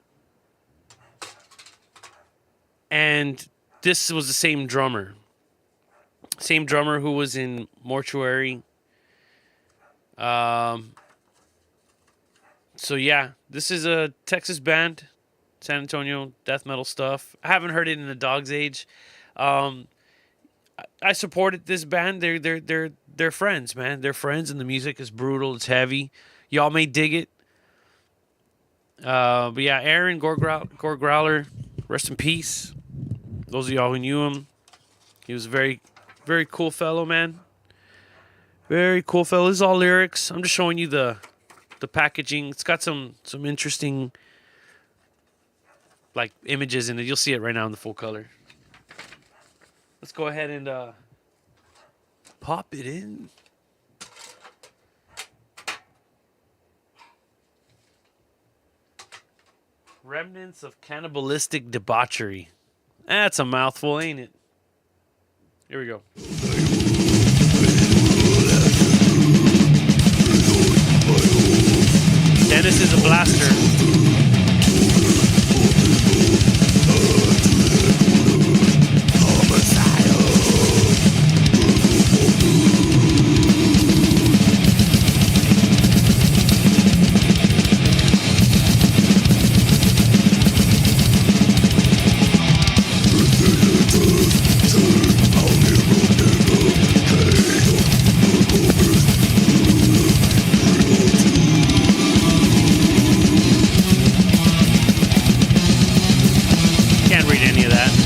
and this was the same drummer who was in Mortuary. So yeah, this is a Texas band, San Antonio death metal stuff. I haven't heard it in a dog's age. I supported this band. They're friends, man. They're friends, and the music is brutal. It's heavy. Y'all may dig it. But yeah, Aaron Gore Growler, rest in peace. Those of y'all who knew him, he was a very, very cool fellow, man. Very cool fellow. This is all lyrics. I'm just showing you the packaging. It's got some interesting like images in it. You'll see it right now in the full color. Let's go ahead and pop it in. Remnants of Cannibalistic Debauchery. That's a mouthful, ain't it? Here we go. Dennis is a blaster.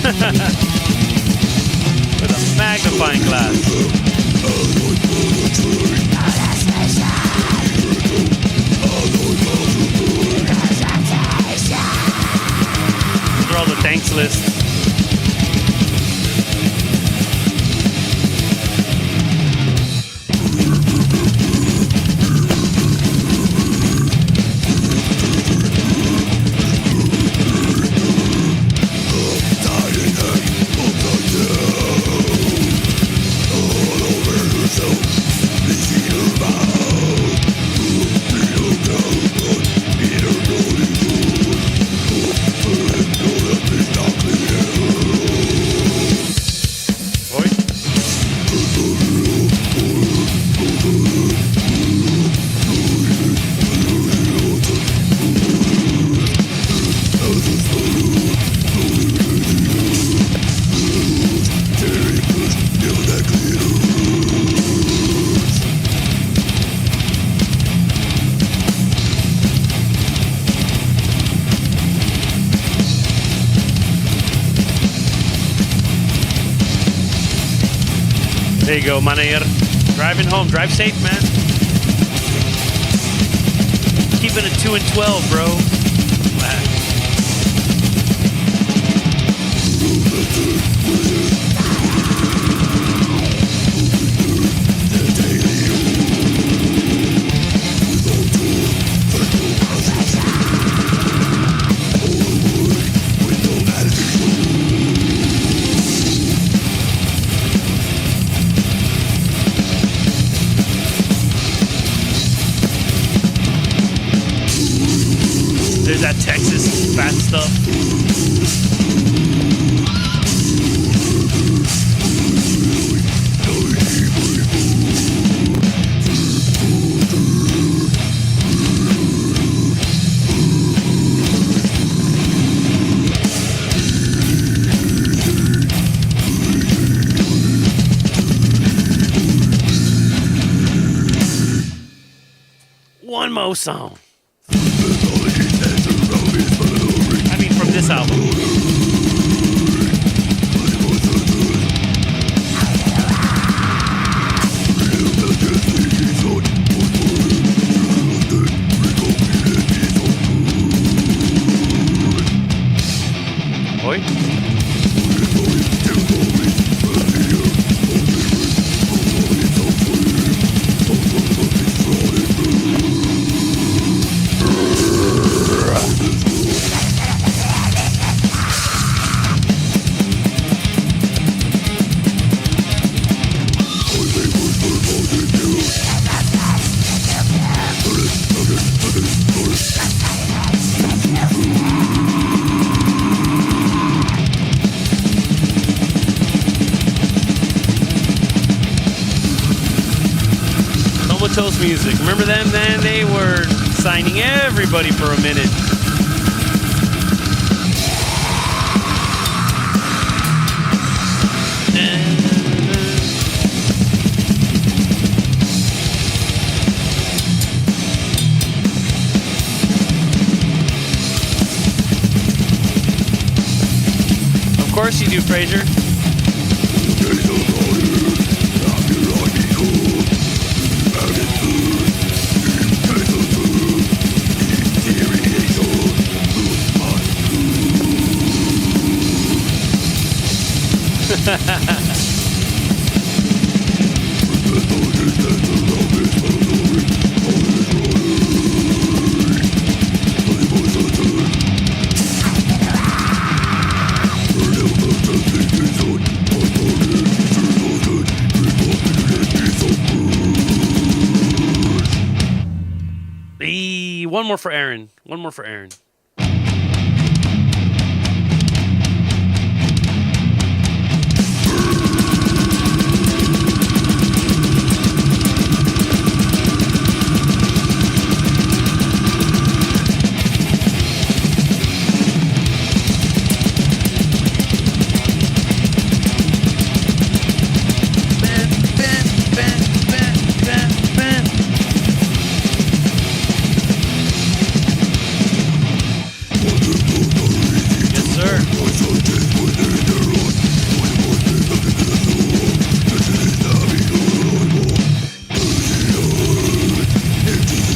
With a magnifying glass. These are all the thanks lists. There you go, N.A.R. Driving home. Drive safe, man. Keeping it 2 and 12, bro. There's that Texas fat stuff. One more song. I mean, from this album. Oi. Comatose Music. Remember them, man? They were signing everybody for a minute. Of course you do, Fraser. One more for Aaron. One more for Aaron.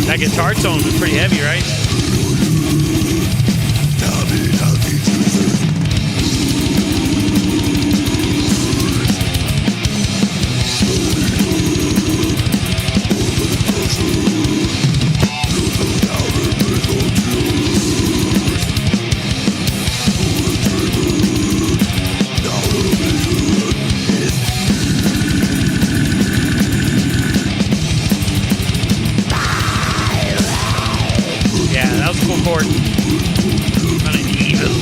That guitar tone was pretty heavy, right? Chord. Kind of evil.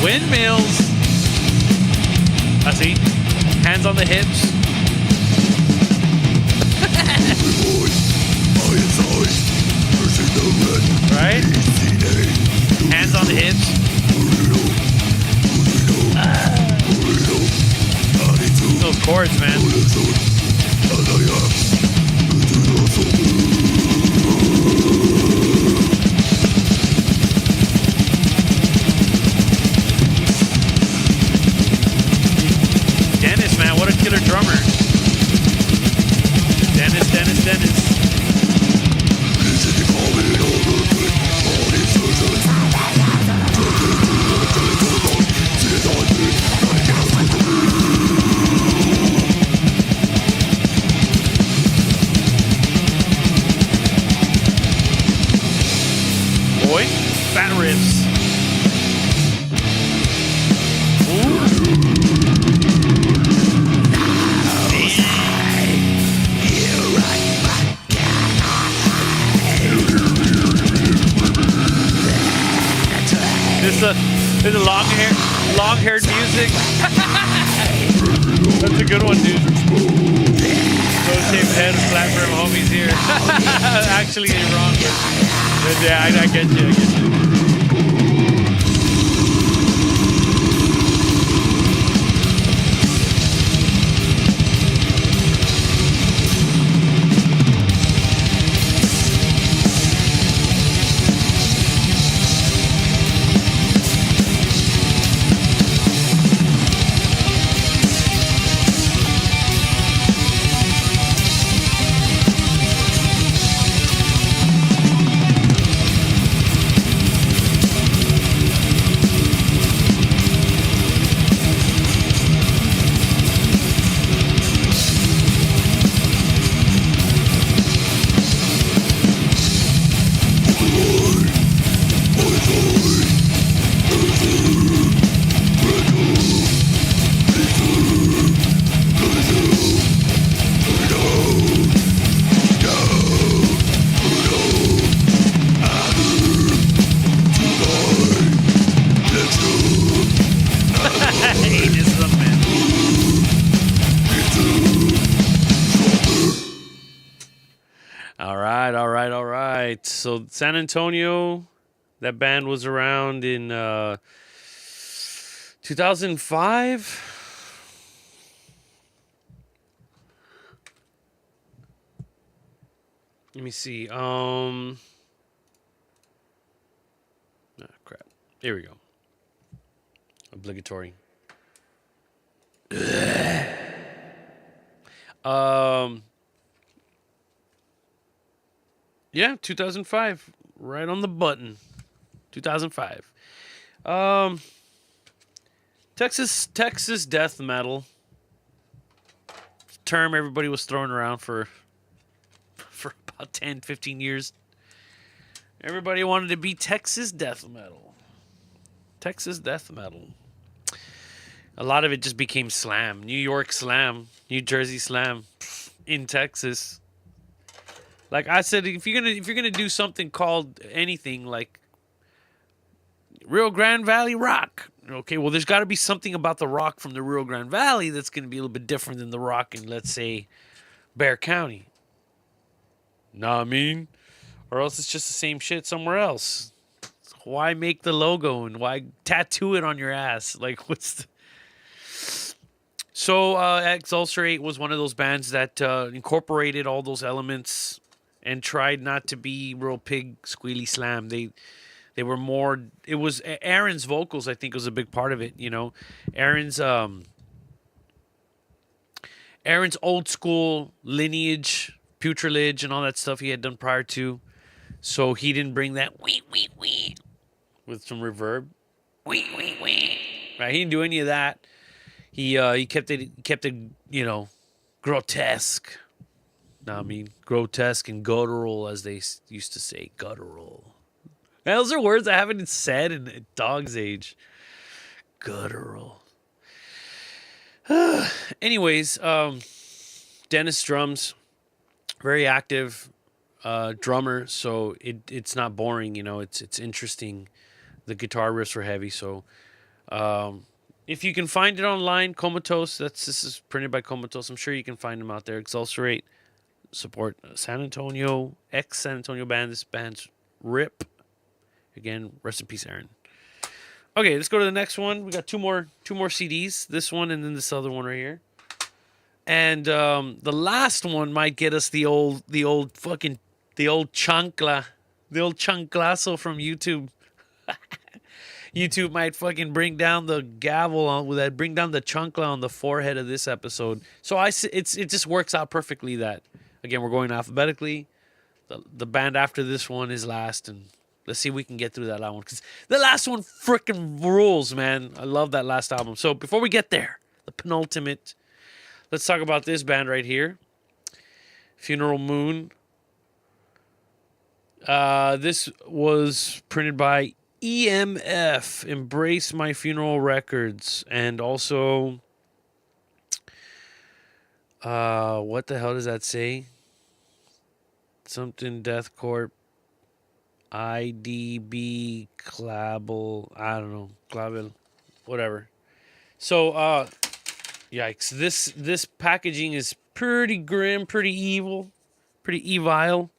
Windmills. I see. Hands on the hips. Right? Hands on the hips. chords, man. Dennis, man, what a killer drummer. Dennis. Boy, fat riffs. This is long-haired music. That's a good one, dude. No shaved head, flat brim homies here. Actually, you're wrong, but yeah, I get you. All right. So San Antonio, that band was around in 2005. Let me see. Oh, crap. Here we go. Obligatory. Yeah, 2005. Right on the button. 2005. Texas death metal. Term everybody was throwing around for about 10, 15 years. Everybody wanted to be Texas death metal. Texas death metal. A lot of it just became slam. New York slam, New Jersey slam, in Texas. Like I said, if you're gonna do something called anything like Rio Grande Valley rock, okay, well there's got to be something about the rock from the Rio Grande Valley that's gonna be a little bit different than the rock in, let's say, Bexar County. Know what I mean? Or else it's just the same shit somewhere else. Why make the logo and why tattoo it on your ass? Like, what's the... So, Exculcerate was one of those bands that incorporated all those elements and tried not to be real pig squealy slam. They were more... It was... Aaron's vocals, I think, was a big part of it, you know? Aaron's old school lineage, putrilage, and all that stuff he had done prior to. So he didn't bring that wee with some reverb. Wee. Right? He didn't do any of that. He kept it, you know, grotesque. I mean, grotesque and guttural, as they used to say, guttural. Those are words I haven't said in a dog's age. Guttural. Anyways, Dennis drums, very active drummer, so it's not boring, you know. It's interesting. The guitar riffs were heavy, so if you can find it online, Comatose. This is printed by Comatose. I'm sure you can find them out there. Exculcerate, support San Antonio, ex-San Antonio band. This band's RIP. Again, rest in peace, Aaron. Okay, let's go to the next one. We got two more CDs. This one and then this other one right here. And the last one might get us the old chanclazo from YouTube. YouTube might fucking bring down the gavel on with that, bring down the chancla on the forehead of this episode. So it just works out perfectly that, again, we're going alphabetically. The band after this one is last, and let's see if we can get through that last one, because the last one freaking rules, man. I love that last album. So before we get there, the penultimate, let's talk about this band right here, Funeral Moon. This was printed by EMF, Embrace My Funeral Records, and also, what the hell does that say? Something Death Corp, IDB, Clavel, I don't know, Clavel, whatever. So, yikes! This packaging is pretty grim, pretty evil, pretty evil.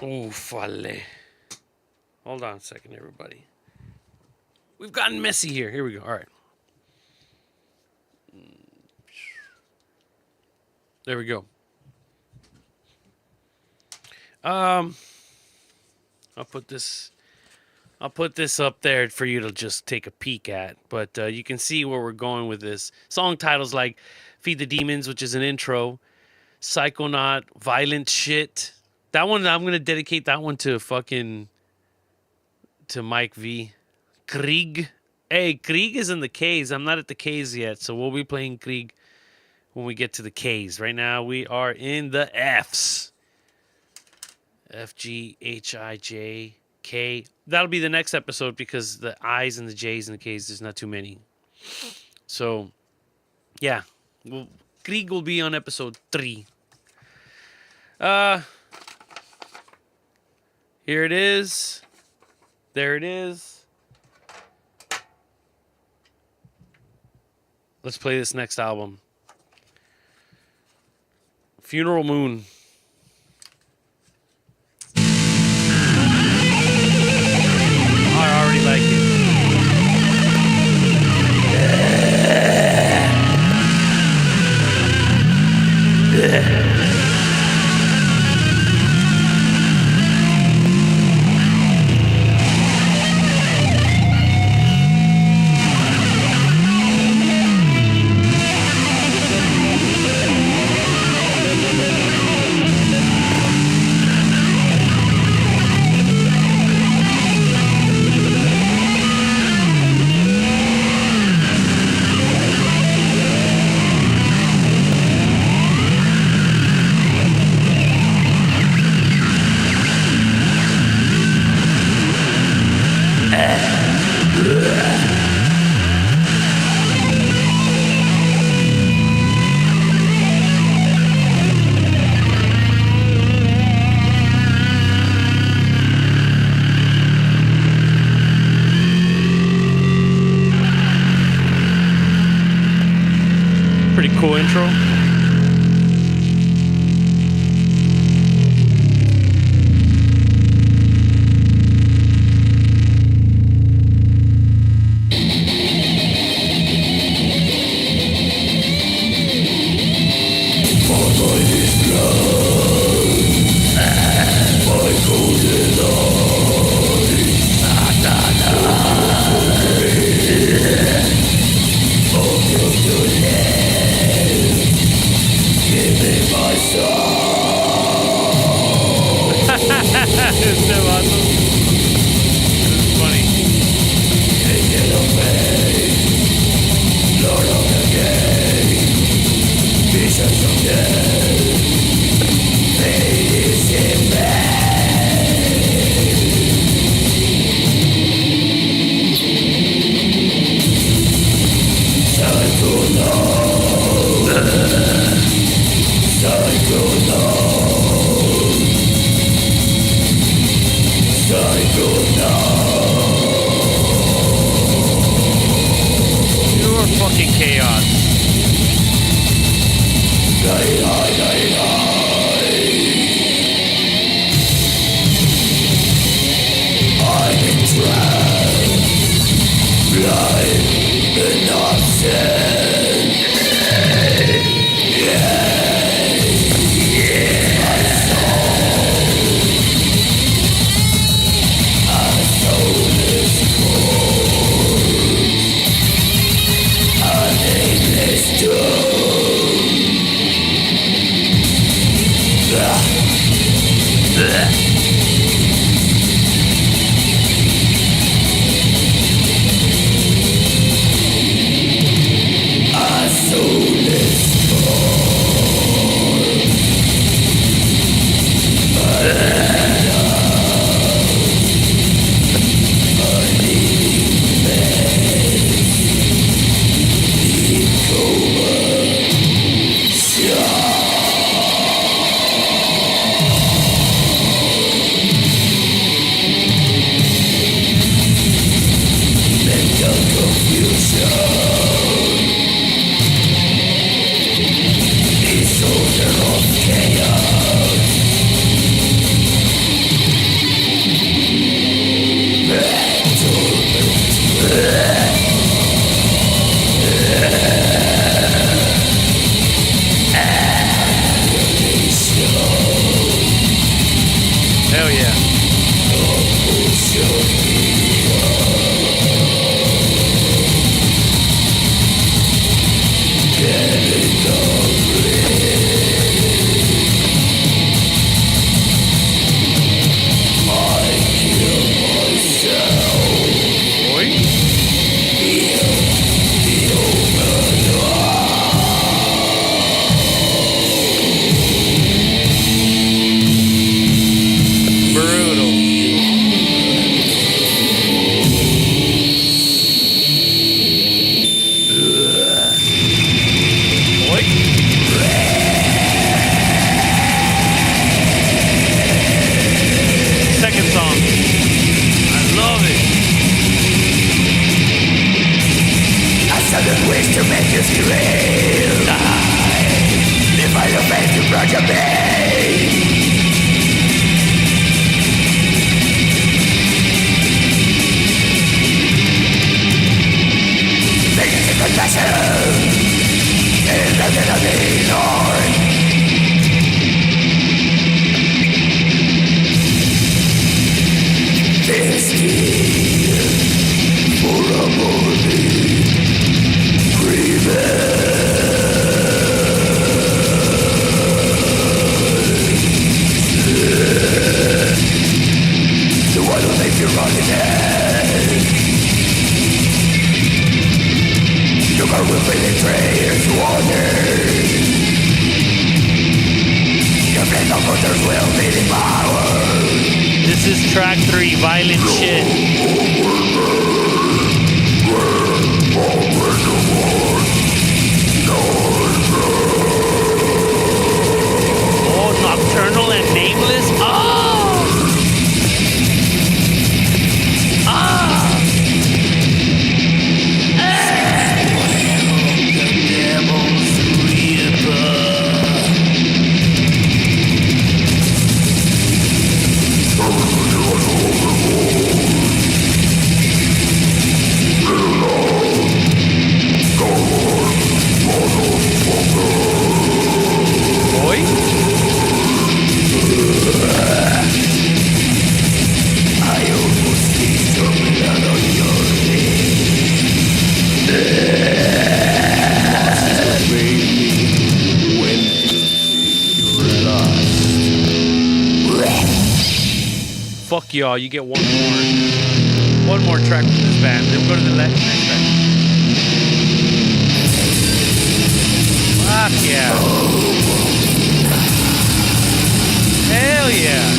Oh, fale. Hold on a second, everybody. We've gotten messy here. Here we go. All right. There we go. I'll put this up there for you to just take a peek at. But you can see where we're going with this. Song titles like Feed the Demons, which is an intro, Psychonaut, Violent Shit. That one, I'm going to dedicate that one to Mike V. Krieg. Hey, Krieg is in the K's. I'm not at the K's yet, so we'll be playing Krieg when we get to the K's. Right now, we are in the F's. F, G, H, I, J, K. That'll be the next episode because the I's and the J's and the K's, there's not too many. So, yeah. Krieg will be on episode 3. Here it is. There it is. Let's play this next album. Funeral Moon. I already like it. Pretty cool intro. It's so awesome. This is funny. Pure fucking chaos. Blind and obsessed. Hell yeah. This is track 3, Violent Shit. Oh, Nocturnal and Nameless. Fuck y'all, you get one more track from this band. Then we'll go to the next track. Fuck yeah. Hell yeah.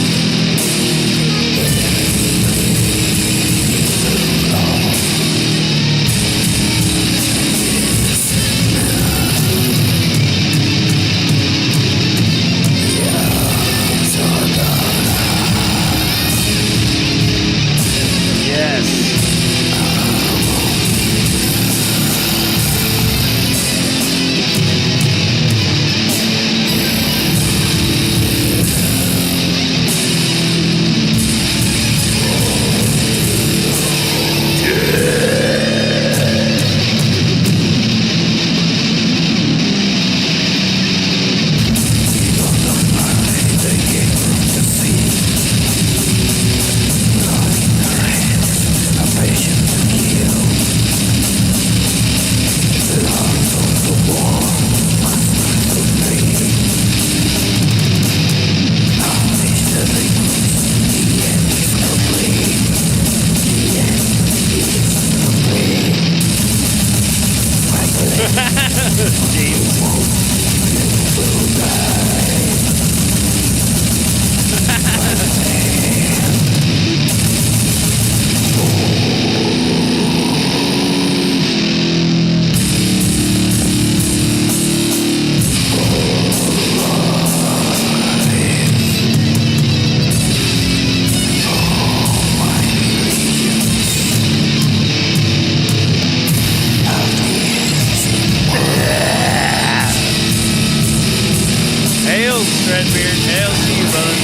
Hail, Threadbeard. Hail to you, brother.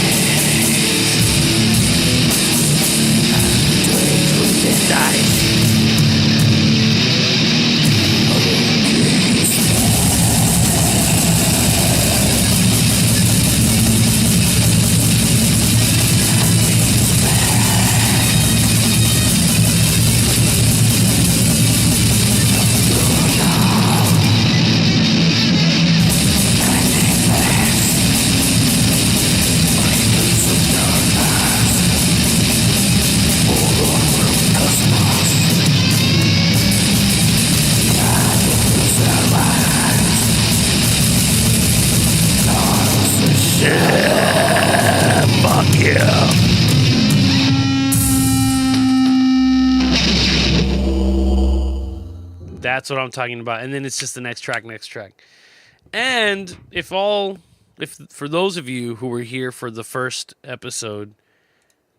Fuck yeah. That's what I'm talking about. And then it's just the next track. And if for those of you who were here for the first episode,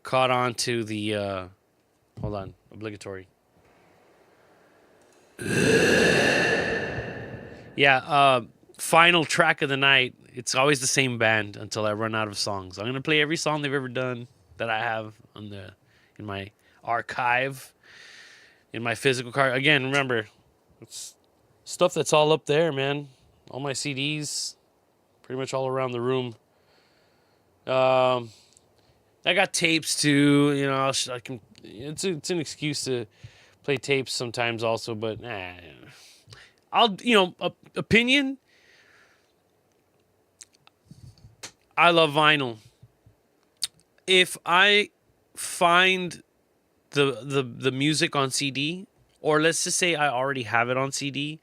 caught on to the hold on, obligatory. Yeah, final track of the night. It's always the same band until I run out of songs. I'm gonna play every song they've ever done that I have in my archive, in my physical card. Again, remember, it's stuff that's all up there, man. All my CDs, pretty much all around the room. I got tapes too. You know, I can. It's an excuse to play tapes sometimes also, but opinion. I love vinyl. If I find the music on CD, or let's just say I already have it on CD,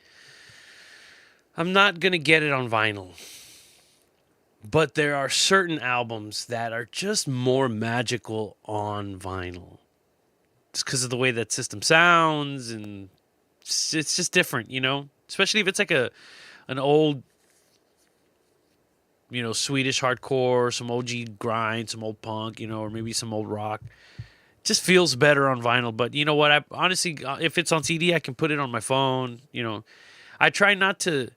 I'm not gonna get it on vinyl. But there are certain albums that are just more magical on vinyl. Just because of the way that system sounds, and it's just different, you know? Especially if it's like an old, you know, Swedish hardcore, some OG grind, some old punk, you know, or maybe some old rock. It just feels better on vinyl. But you know what? I honestly, if it's on CD, I can put it on my phone. You know, I try not to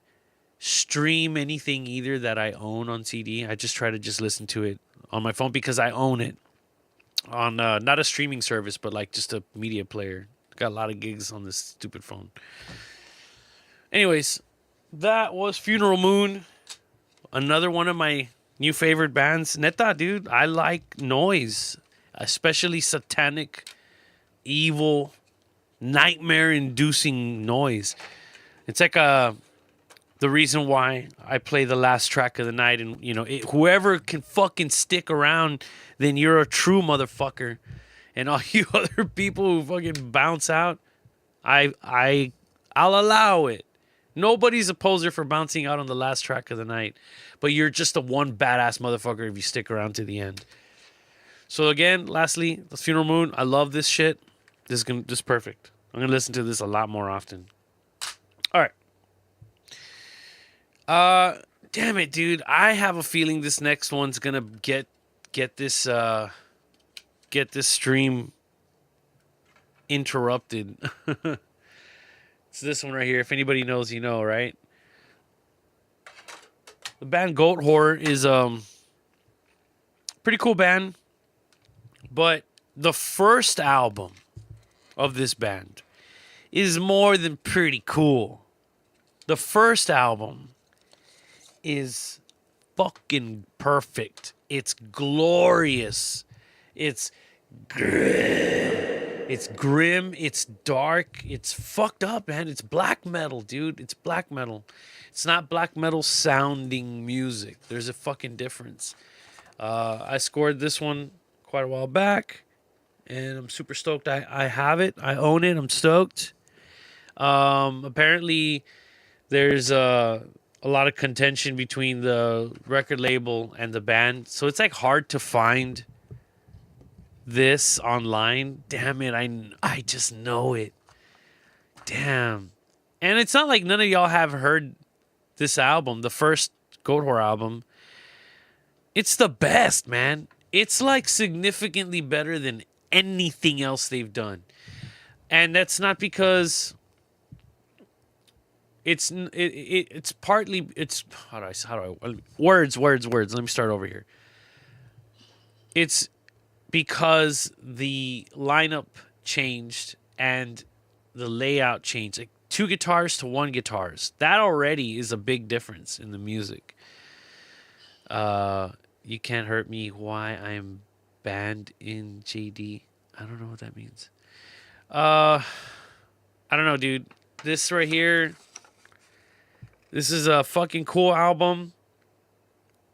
stream anything either that I own on CD. I just try to just listen to it on my phone because I own it on not a streaming service, but like just a media player. Got a lot of gigs on this stupid phone. Anyways, that was Funeral Moon. Another one of my new favorite bands. Neta, dude, I like noise. Especially satanic, evil, nightmare-inducing noise. It's like the reason why I play the last track of the night. And, you know, whoever can fucking stick around, then you're a true motherfucker. And all you other people who fucking bounce out, I'll allow it. Nobody's a poser for bouncing out on the last track of the night. But you're just a one badass motherfucker if you stick around to the end. So again, lastly, the Funeral Moon. I love this shit. This is perfect. I'm gonna listen to this a lot more often. All right. Damn it, dude. I have a feeling this next one's gonna get this stream interrupted. It's this one right here. If anybody knows, you know, right? The band Goatwhore is pretty cool band, but the first album of this band is more than pretty cool. The first album is fucking perfect. It's glorious. It's grim. It's dark. It's fucked up, man. It's black metal, dude. It's black metal. It's not black metal sounding music. There's a fucking difference. I scored this one quite a while back, and I'm super stoked. I have it. I own it. I'm stoked. Apparently, there's a lot of contention between the record label and the band, so it's like hard to find this online. Damn it, I just know it. Damn. And it's not like none of y'all have heard this album, the first Goatwhore album. It's the best, man. It's like significantly better than anything else they've done. And that's not because it's partly how do I words. Let me start over here. It's because the lineup changed and the layout changed. Like 2 guitars to 1 guitars. That already is a big difference in the music. You can't hurt me. Why I'm banned in JD. I don't know what that means. I don't know, dude. This right here. This is a fucking cool album.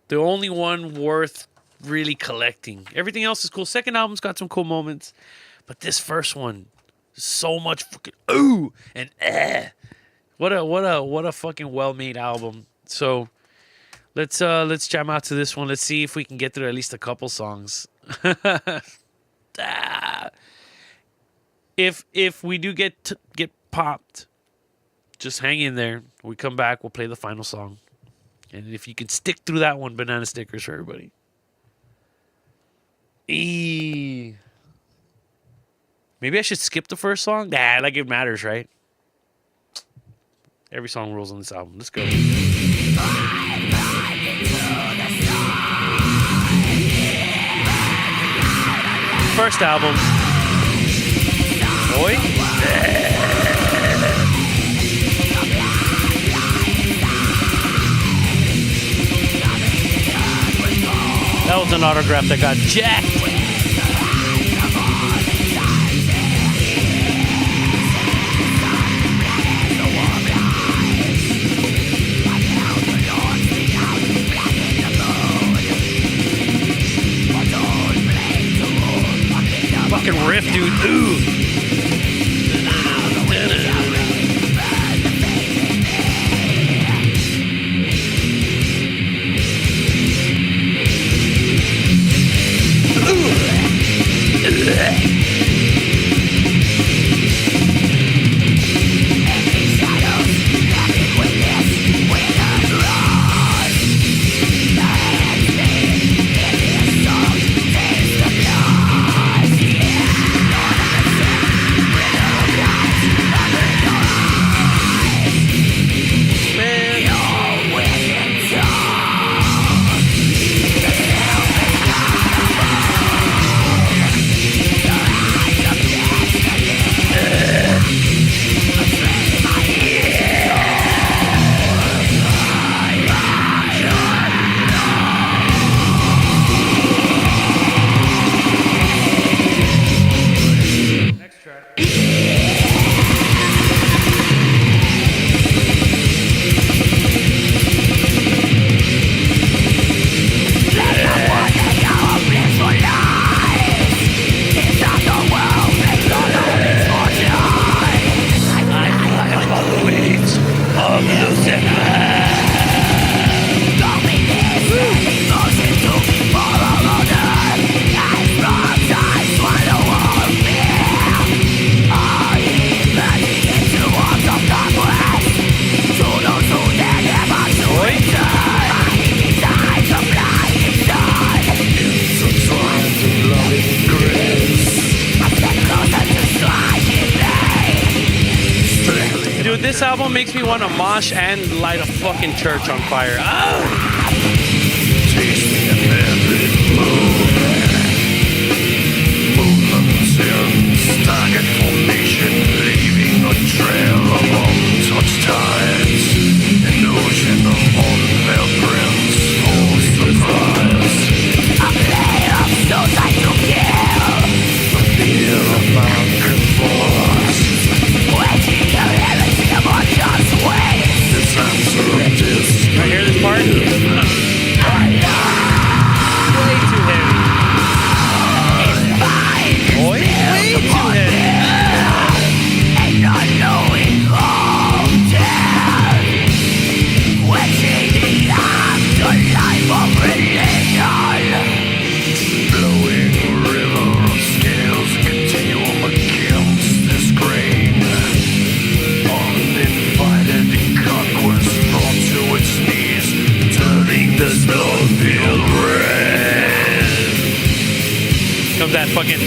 The only one worth really collecting. Everything else is cool. Second album's got some cool moments, but this first one, so much fucking ooh and eh. What a fucking well-made album. So let's jam out to this one. Let's see if we can get through at least a couple songs. If we do get popped, just hang in there. When we come back, we'll play the final song. And if you can stick through that one, banana stickers for everybody. Maybe I should skip the first song? Nah, like it matters, right? Every song rules on this album. Let's go. First album. Boy. That was an autograph that got jacked. Fucking riff, dude. Ooh. This album makes me want to mosh and light a fucking church on fire. Oh! Taste me in every mood. Movements in staggered formation, leaving a trail of untouched tides. An ocean of unveiled prints, full surprise. A play of souls I to kill. A fear of mountain force. Waiting to everything about just wait. This answer of this. Can I hear this part? Way too heavy. fucking.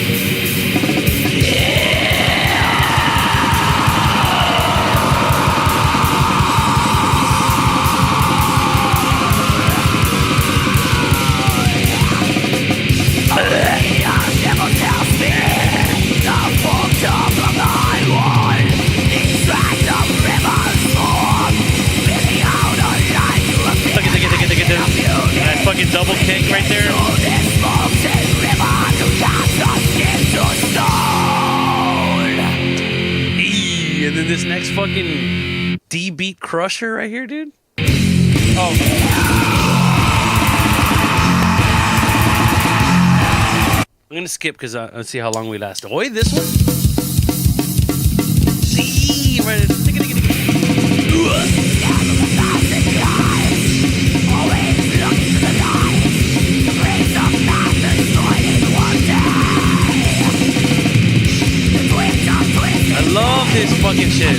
That fucking double kick right there. And then this next fucking D beat crusher right here, dude. Oh. I'm gonna skip because let's see how long we last. Oi, this one. See, right. I love this fucking shit.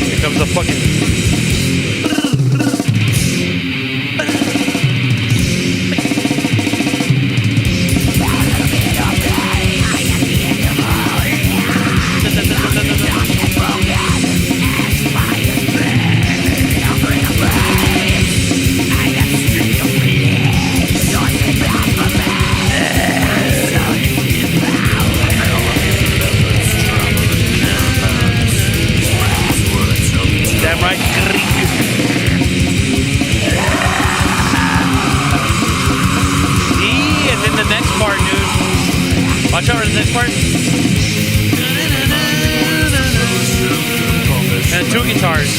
Here comes the fucking. Damn right. And then the next part, dude. Watch out for the next part. And two guitars.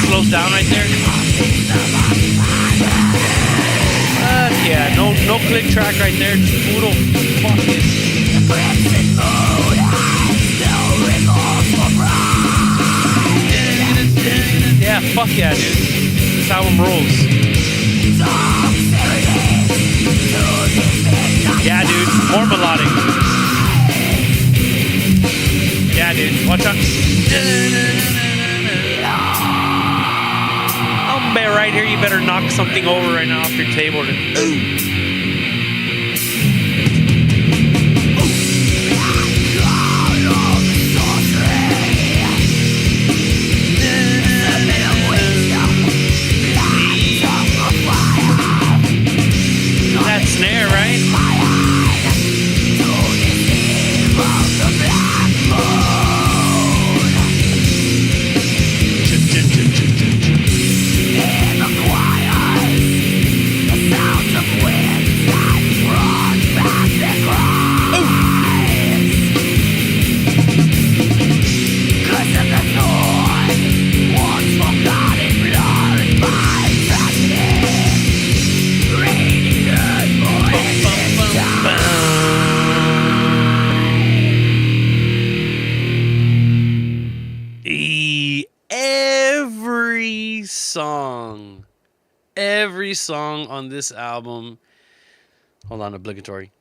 Slows down right there. Yeah, no click track right there. Just brutal fucking. Yeah, fuck yeah, dude. This album rules. Yeah, dude. More melodic. Yeah, dude. Watch out. Man, right here, you better knock something over right now off your table. That snare, right? Every song on this album. Hold on, obligatory.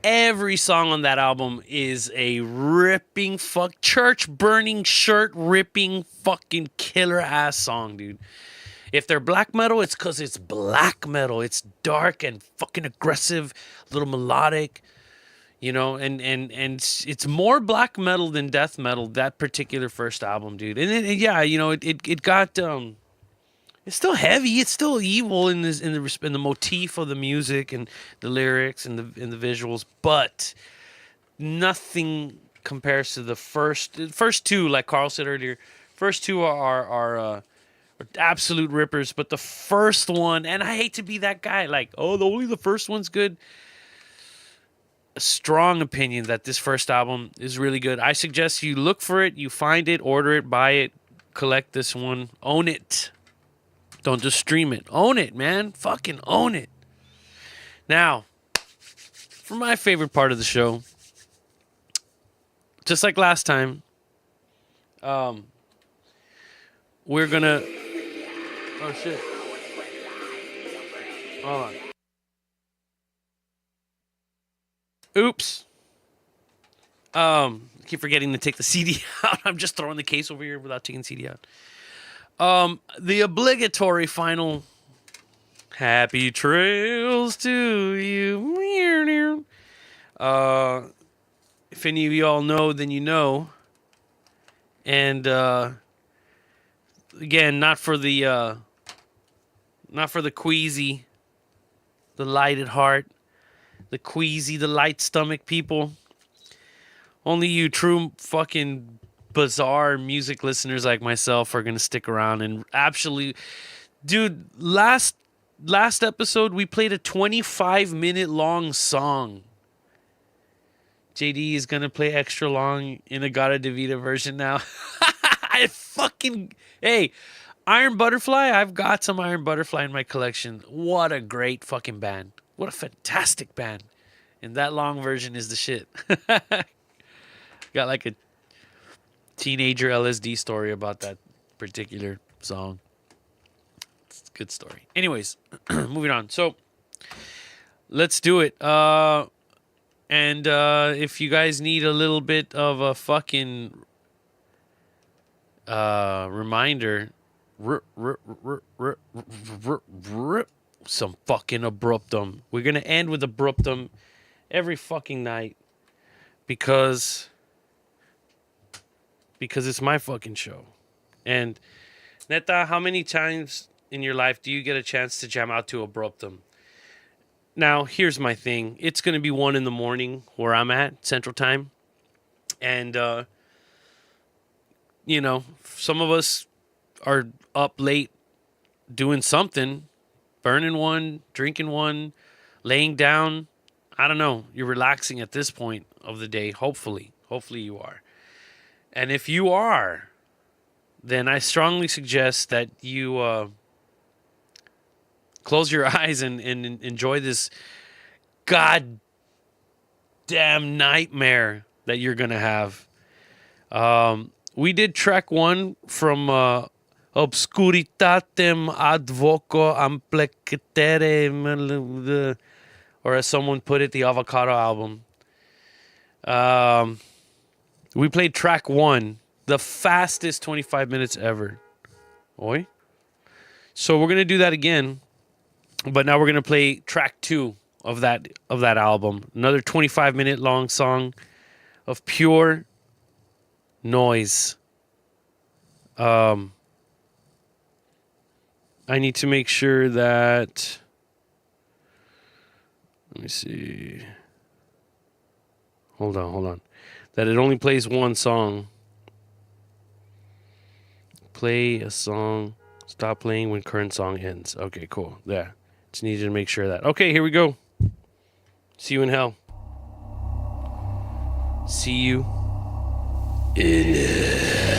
Every song on that album is a ripping church burning, shirt ripping, fucking killer ass song, dude. If they're black metal, it's because it's black metal. It's dark and fucking aggressive, a little melodic. You know, and it's more black metal than death metal, that particular first album, dude. And yeah, you know, it got it's still heavy, it's still evil in the motif of the music and the lyrics and the visuals, but nothing compares to the first two. Like Carl said earlier, first two are absolute rippers. But the first one, and I hate to be that guy, like, oh, only the first one's good. A strong opinion that this first album is really good. I suggest you look for it, you find it, order it, buy it, collect this one, own it. Don't just stream it. Own it, man. Fucking own it. Now, for my favorite part of the show, just like last time, we're gonna. Oh shit! Hold on. Oops. I keep forgetting to take the CD out. I'm just throwing the case over here without taking the CD out. The obligatory final. Happy trails to you. If any of you all know, then you know. And again, not for the queasy, the light at heart, the queasy, the light stomach people. Only you true fucking bizarre music listeners like myself are gonna stick around and absolutely, dude. Last episode we played a 25-minute long song. JD is gonna play extra long in a Gata Devita version now. Hey, Iron Butterfly. I've got some Iron Butterfly in my collection. What a great fucking band. What a fantastic band. And that long version is the shit. Got like a teenager LSD story about that particular song. It's a good story. Anyways, moving on. So let's do it. And if you guys need a little bit of a fucking reminder, some fucking abruptum. We're gonna end with abruptum every fucking night because it's my fucking show. And Neta, how many times in your life do you get a chance to jam out to abruptum? Now, here's my thing. It's going to be 1 a.m. where I'm at, Central Time. And, some of us are up late doing something, burning one, drinking one, laying down. I don't know. You're relaxing at this point of the day, hopefully. Hopefully you are. And if you are, then I strongly suggest that you close your eyes and enjoy this goddamn nightmare that you're going to have. We did track 1 from Obscuritatem ad voco amplicitere, or as someone put it, the Avocado album. We played track 1, the fastest 25 minutes ever. Oi. So we're going to do that again. But now we're going to play track 2 of that album. Another 25-minute long song of pure noise. I need to make sure that... Let me see. Hold on. That it only plays one song. Play a song. Stop playing when current song ends. Okay, cool. Yeah. Just needed to make sure of that. Okay, here we go. See you in hell. See you in hell. Yeah.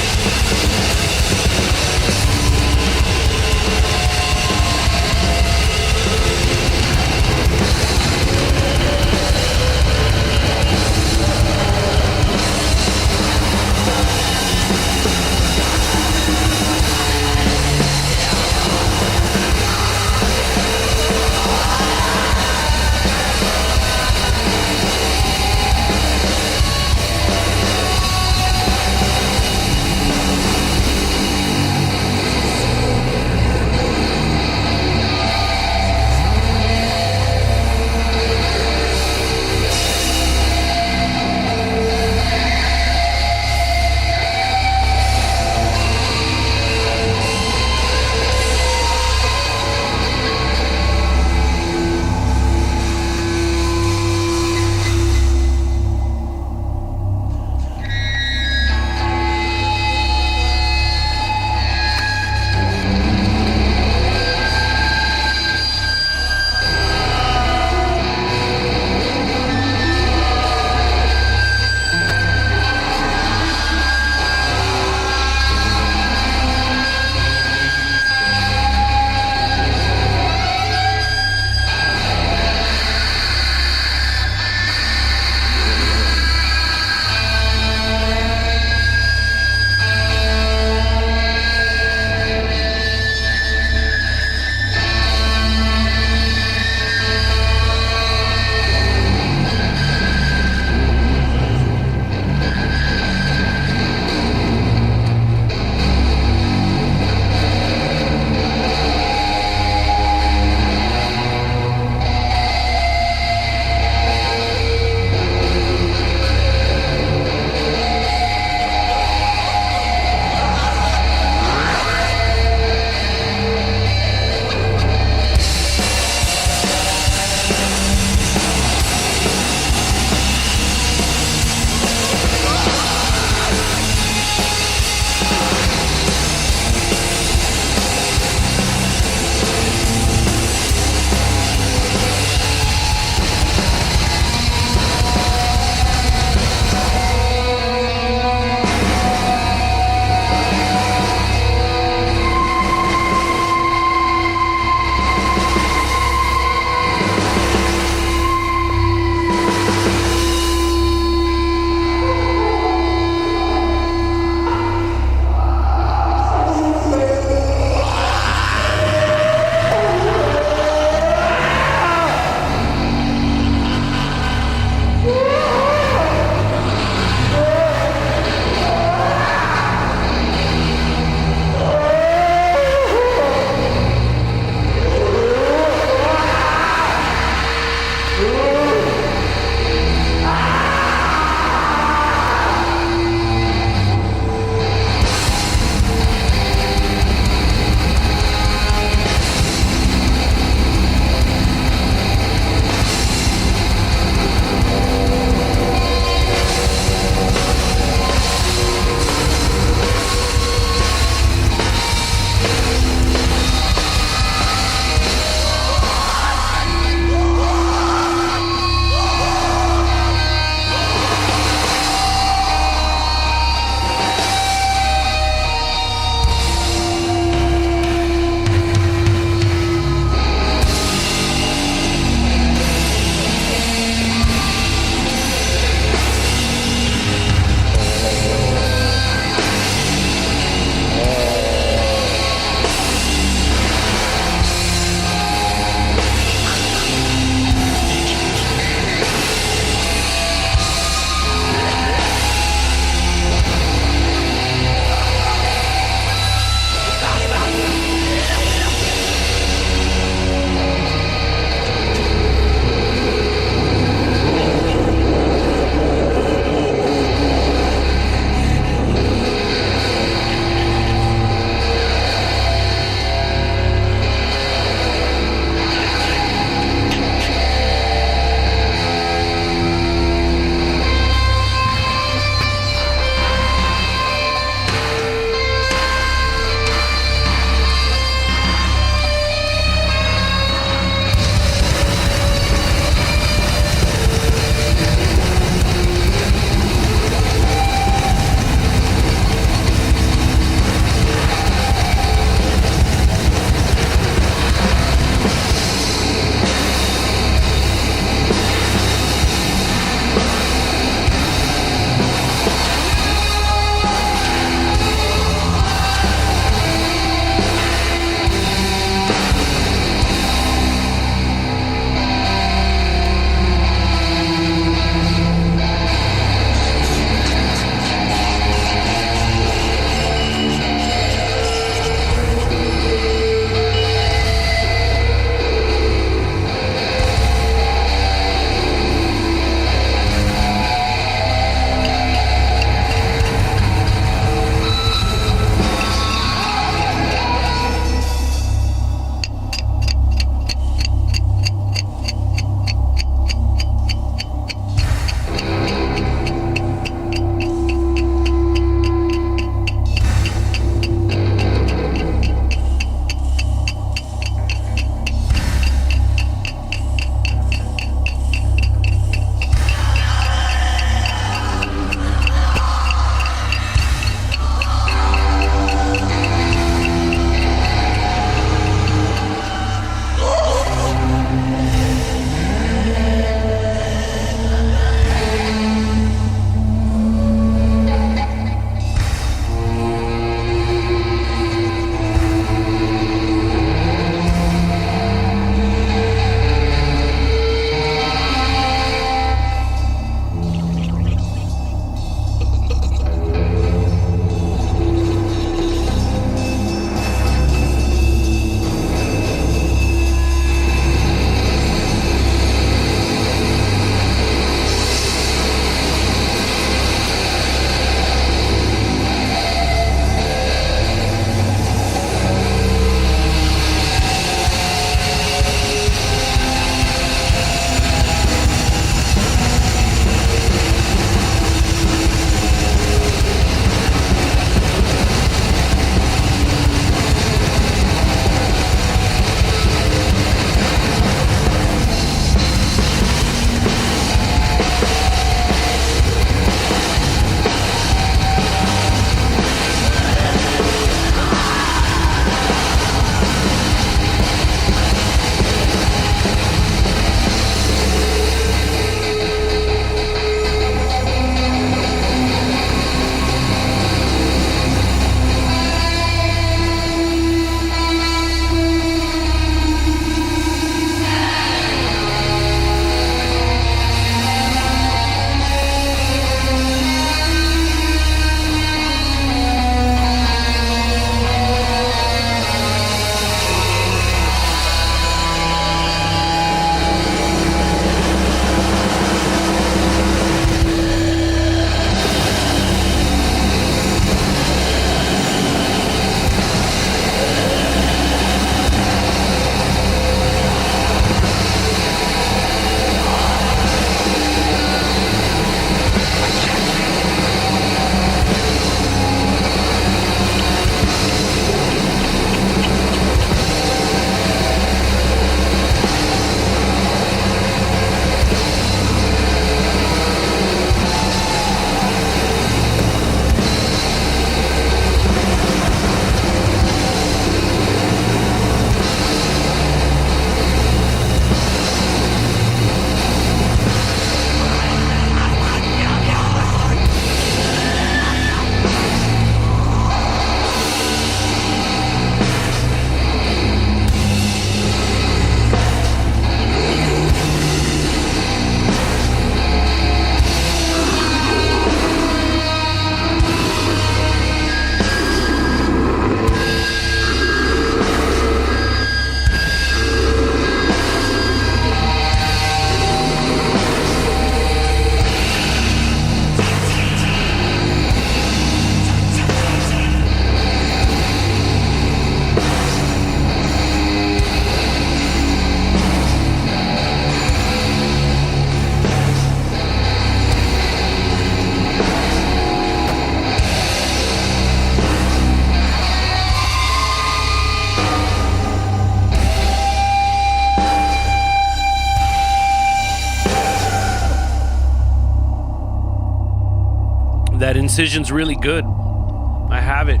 That incision's really good. I have it.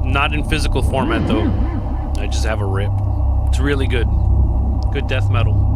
Not in physical format though. I just have a rip. It's really good. Good death metal.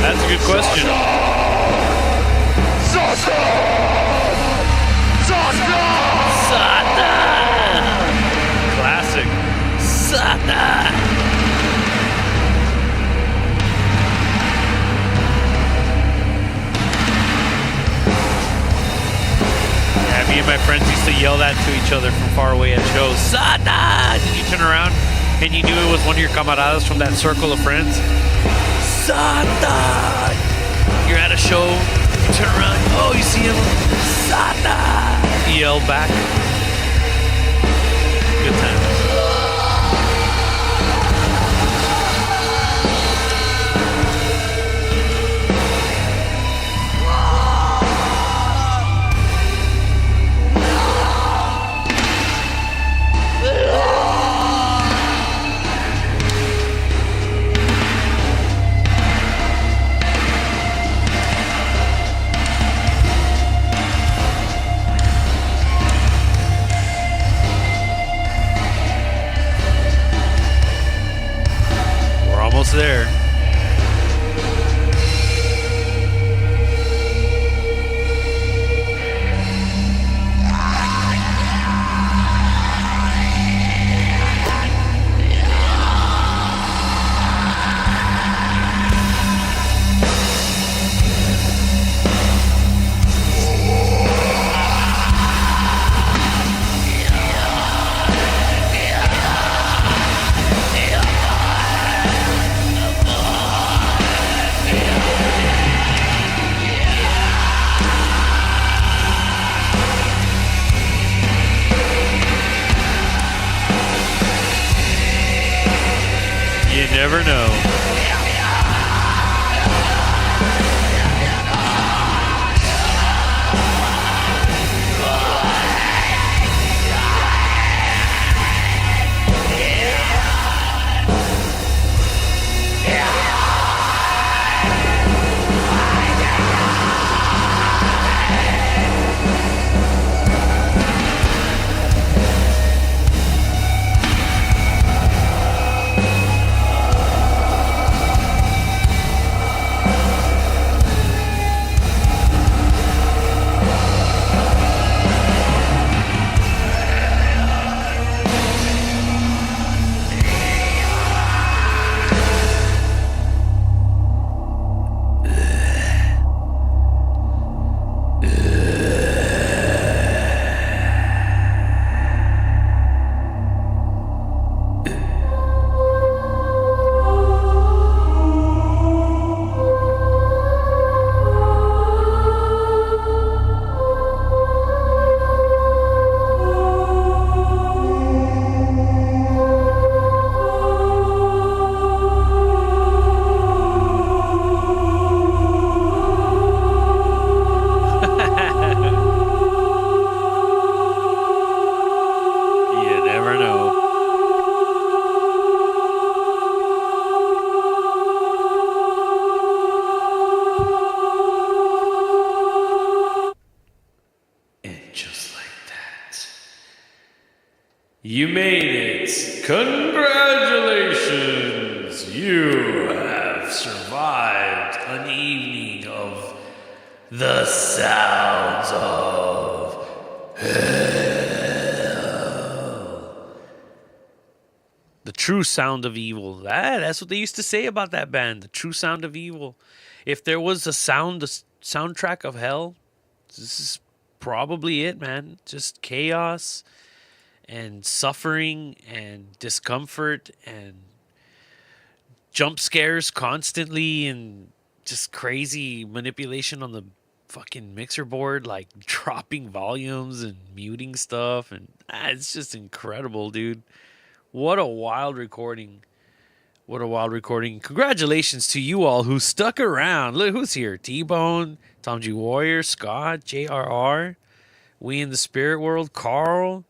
That's a good question. Classic. Yeah, me and my friends used to yell that to each other from far away at shows. Sada! Did you turn around and you knew it was one of your camaradas from that circle of friends? Sada! You're at a show, you turn around, oh, you see him? Sada! You yell back. Good times. There. You never know. You made it! Congratulations! You have survived an evening of the sounds of hell. The true sound of evil. That's what they used to say about that band. The true sound of evil. If there was a soundtrack of hell, this is probably it, man. Just chaos and suffering and discomfort and jump scares constantly and just crazy manipulation on the fucking mixer board, like dropping volumes and muting stuff. And it's just incredible, dude. What a wild recording. What a wild recording. Congratulations to you all who stuck around. Look who's here. T-Bone, Tom G. Warrior, Scott, JRR, We in the Spirit World, Carl,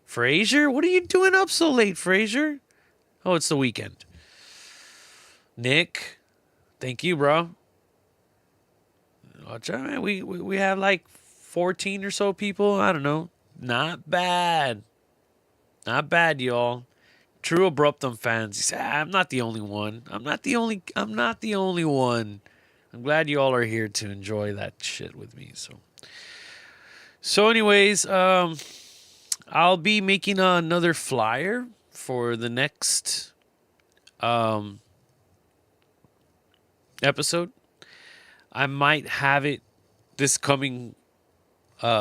Frazier. What are you doing up so late, Frazier? Oh, it's the weekend. Nick, thank you, bro. Watch out, man. We have like 14 or so people. I don't know. Not bad. Not bad, y'all. True Abruptum fans. He said, I'm not the only one. I'm not the only one. I'm glad you all are here to enjoy that shit with me. So anyways, I'll be making another flyer for the next episode. I might have it this coming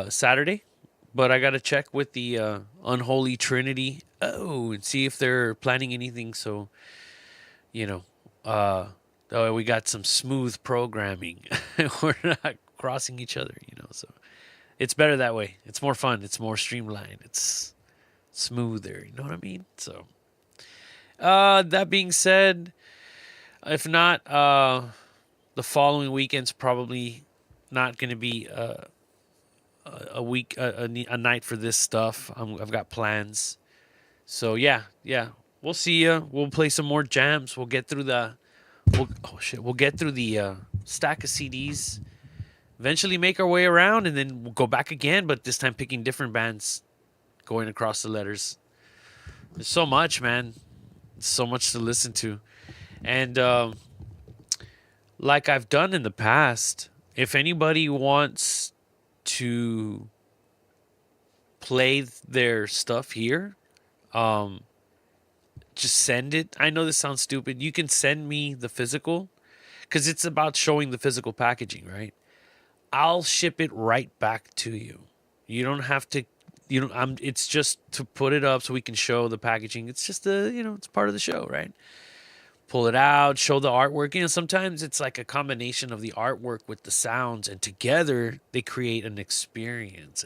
Saturday, but I got to check with the Unholy Trinity. And see if they're planning anything. So, you know, we got some smooth programming. We're not crossing each other, so it's better that way. It's more fun. It's more streamlined. It's smoother. You know what I mean? So, that being said, if not, the following weekend's probably not going to be a week, a night for this stuff. I've got plans. So yeah, we'll see ya. We'll play some more jams. We'll get through the, we'll get through the stack of CDs. Eventually, make our way around, and then we'll go back again. But this time, picking different bands, going across the letters. There's so much, man. So much to listen to, and like I've done in the past, if anybody wants to play their stuff here, just send it. I know this sounds stupid. You can send me the physical, because it's about showing the physical packaging, right? I'll ship it right back to you. You don't have to, it's just to put it up so we can show the packaging. It's just it's part of the show, right? Pull it out, show the artwork. Sometimes it's like a combination of the artwork with the sounds, and together they create an experience,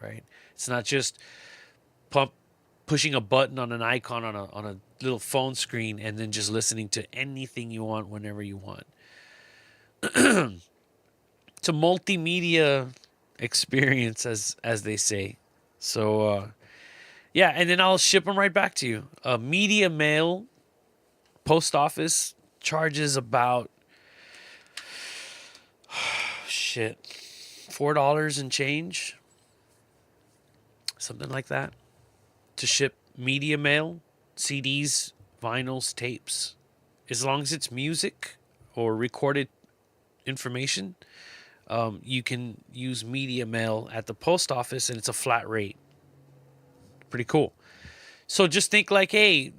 right? It's not just pushing a button on an icon on a little phone screen and then just listening to anything you want whenever you want. It's a multimedia experience, as they say. So, yeah, and then I'll ship them right back to you. Media mail, post office charges about $4 and change, something like that, to ship media mail, CDs, vinyls, tapes. As long as it's music or recorded information, you can use media mail at the post office, and it's a flat rate. Pretty cool. So just think like, hey,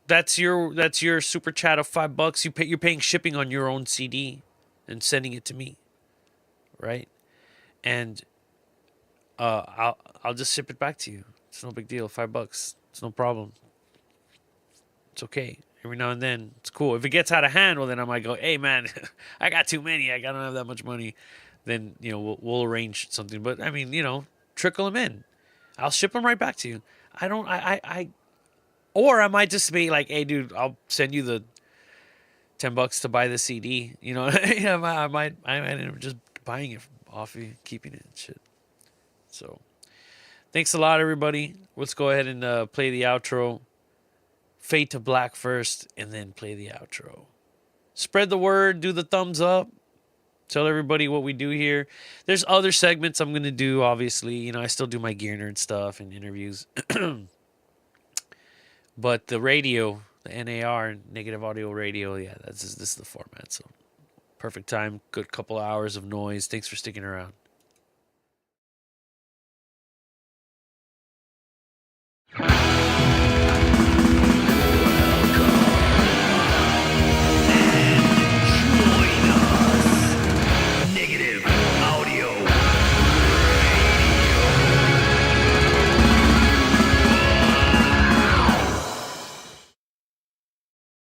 that's your super chat of $5. You're paying shipping on your own CD and sending it to me, right? And I'll just ship it back to you. It's no big deal. $5. It's no problem. It's okay. Every now and then, it's cool. If it gets out of hand, well, then I might go, hey, man, I got too many. I don't have that much money. Then, we'll arrange something. But, I mean, trickle them in. I'll ship them right back to you. Or I might just be like, hey, dude, I'll send you the $10 to buy the CD. I might end up just buying it off you, keeping it and shit. So, thanks a lot, everybody. Let's go ahead and play the outro. Fade to black first, and then play the outro. Spread the word. Do the thumbs up. Tell everybody what we do here. There's other segments I'm going to do, obviously. I still do my Gear Nerd stuff and interviews. But the radio, the N.A.R, negative audio radio, yeah, this is the format. So, perfect time. Good couple hours of noise. Thanks for sticking around.